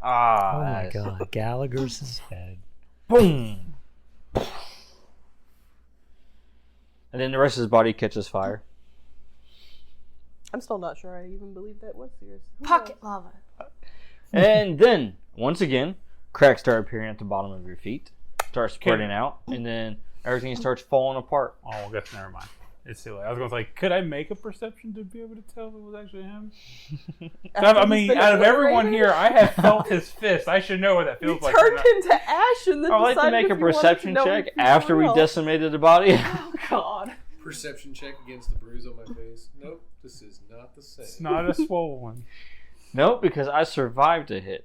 Ah, Oh my nice. god, Gallagher's his head. Boom! And then the rest of his body catches fire. I'm still not sure I even believe that was serious. Pocket lava. And then, once again, cracks start appearing at the bottom of your feet, start spreading out, and then everything starts falling apart. Oh, I guess never mind. It's silly. I was going to say, could I make a perception to be able to tell if it was actually him? I mean, out of everyone here, I have felt his fist. I should know what that feels like. Turned into ash and then I'd like to decided make if a you wanted to perception know check if you after we wanted decimated the body. Oh god. Perception check against the bruise on my face. Nope, this is not the same. It's not a swollen. Nope, because I survived a hit.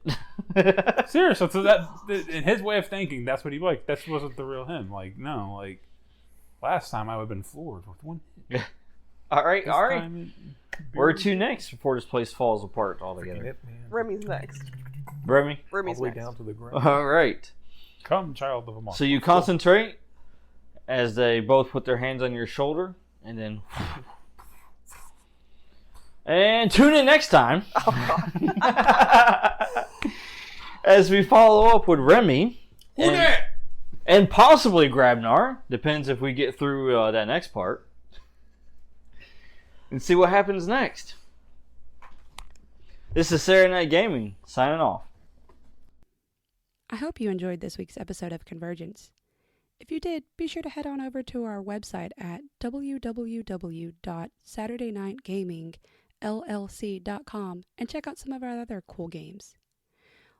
Seriously, so that in his way of thinking, that's what he like. That wasn't the real him. Like, no, like last time I would have been floored with one hit. All right, This all right. time Where to next before this place falls apart altogether? Hit, man. Remy's next. Remy? All Remy's the way next. down to the ground. All right. Come, child of a monster. So you concentrate as they both put their hands on your shoulder, and then... And tune in next time as we follow up with Remy and possibly Grabnar. Depends if we get through that next part. And see what happens next. This is Saturday Night Gaming, signing off. I hope you enjoyed this week's episode of Convergence. If you did, be sure to head on over to our website at www.saturdaynightgamingllc.com and check out some of our other cool games.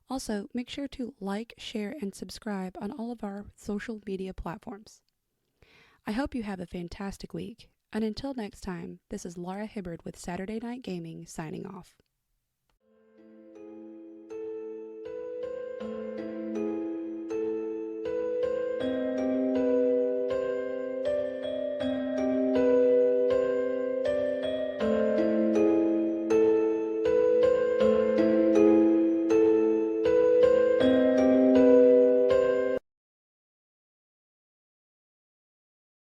Also, make sure to like, share, and subscribe on all of our social media platforms. I hope you have a fantastic week, and until next time, this is Laura Hibbard with Saturday Night Gaming signing off.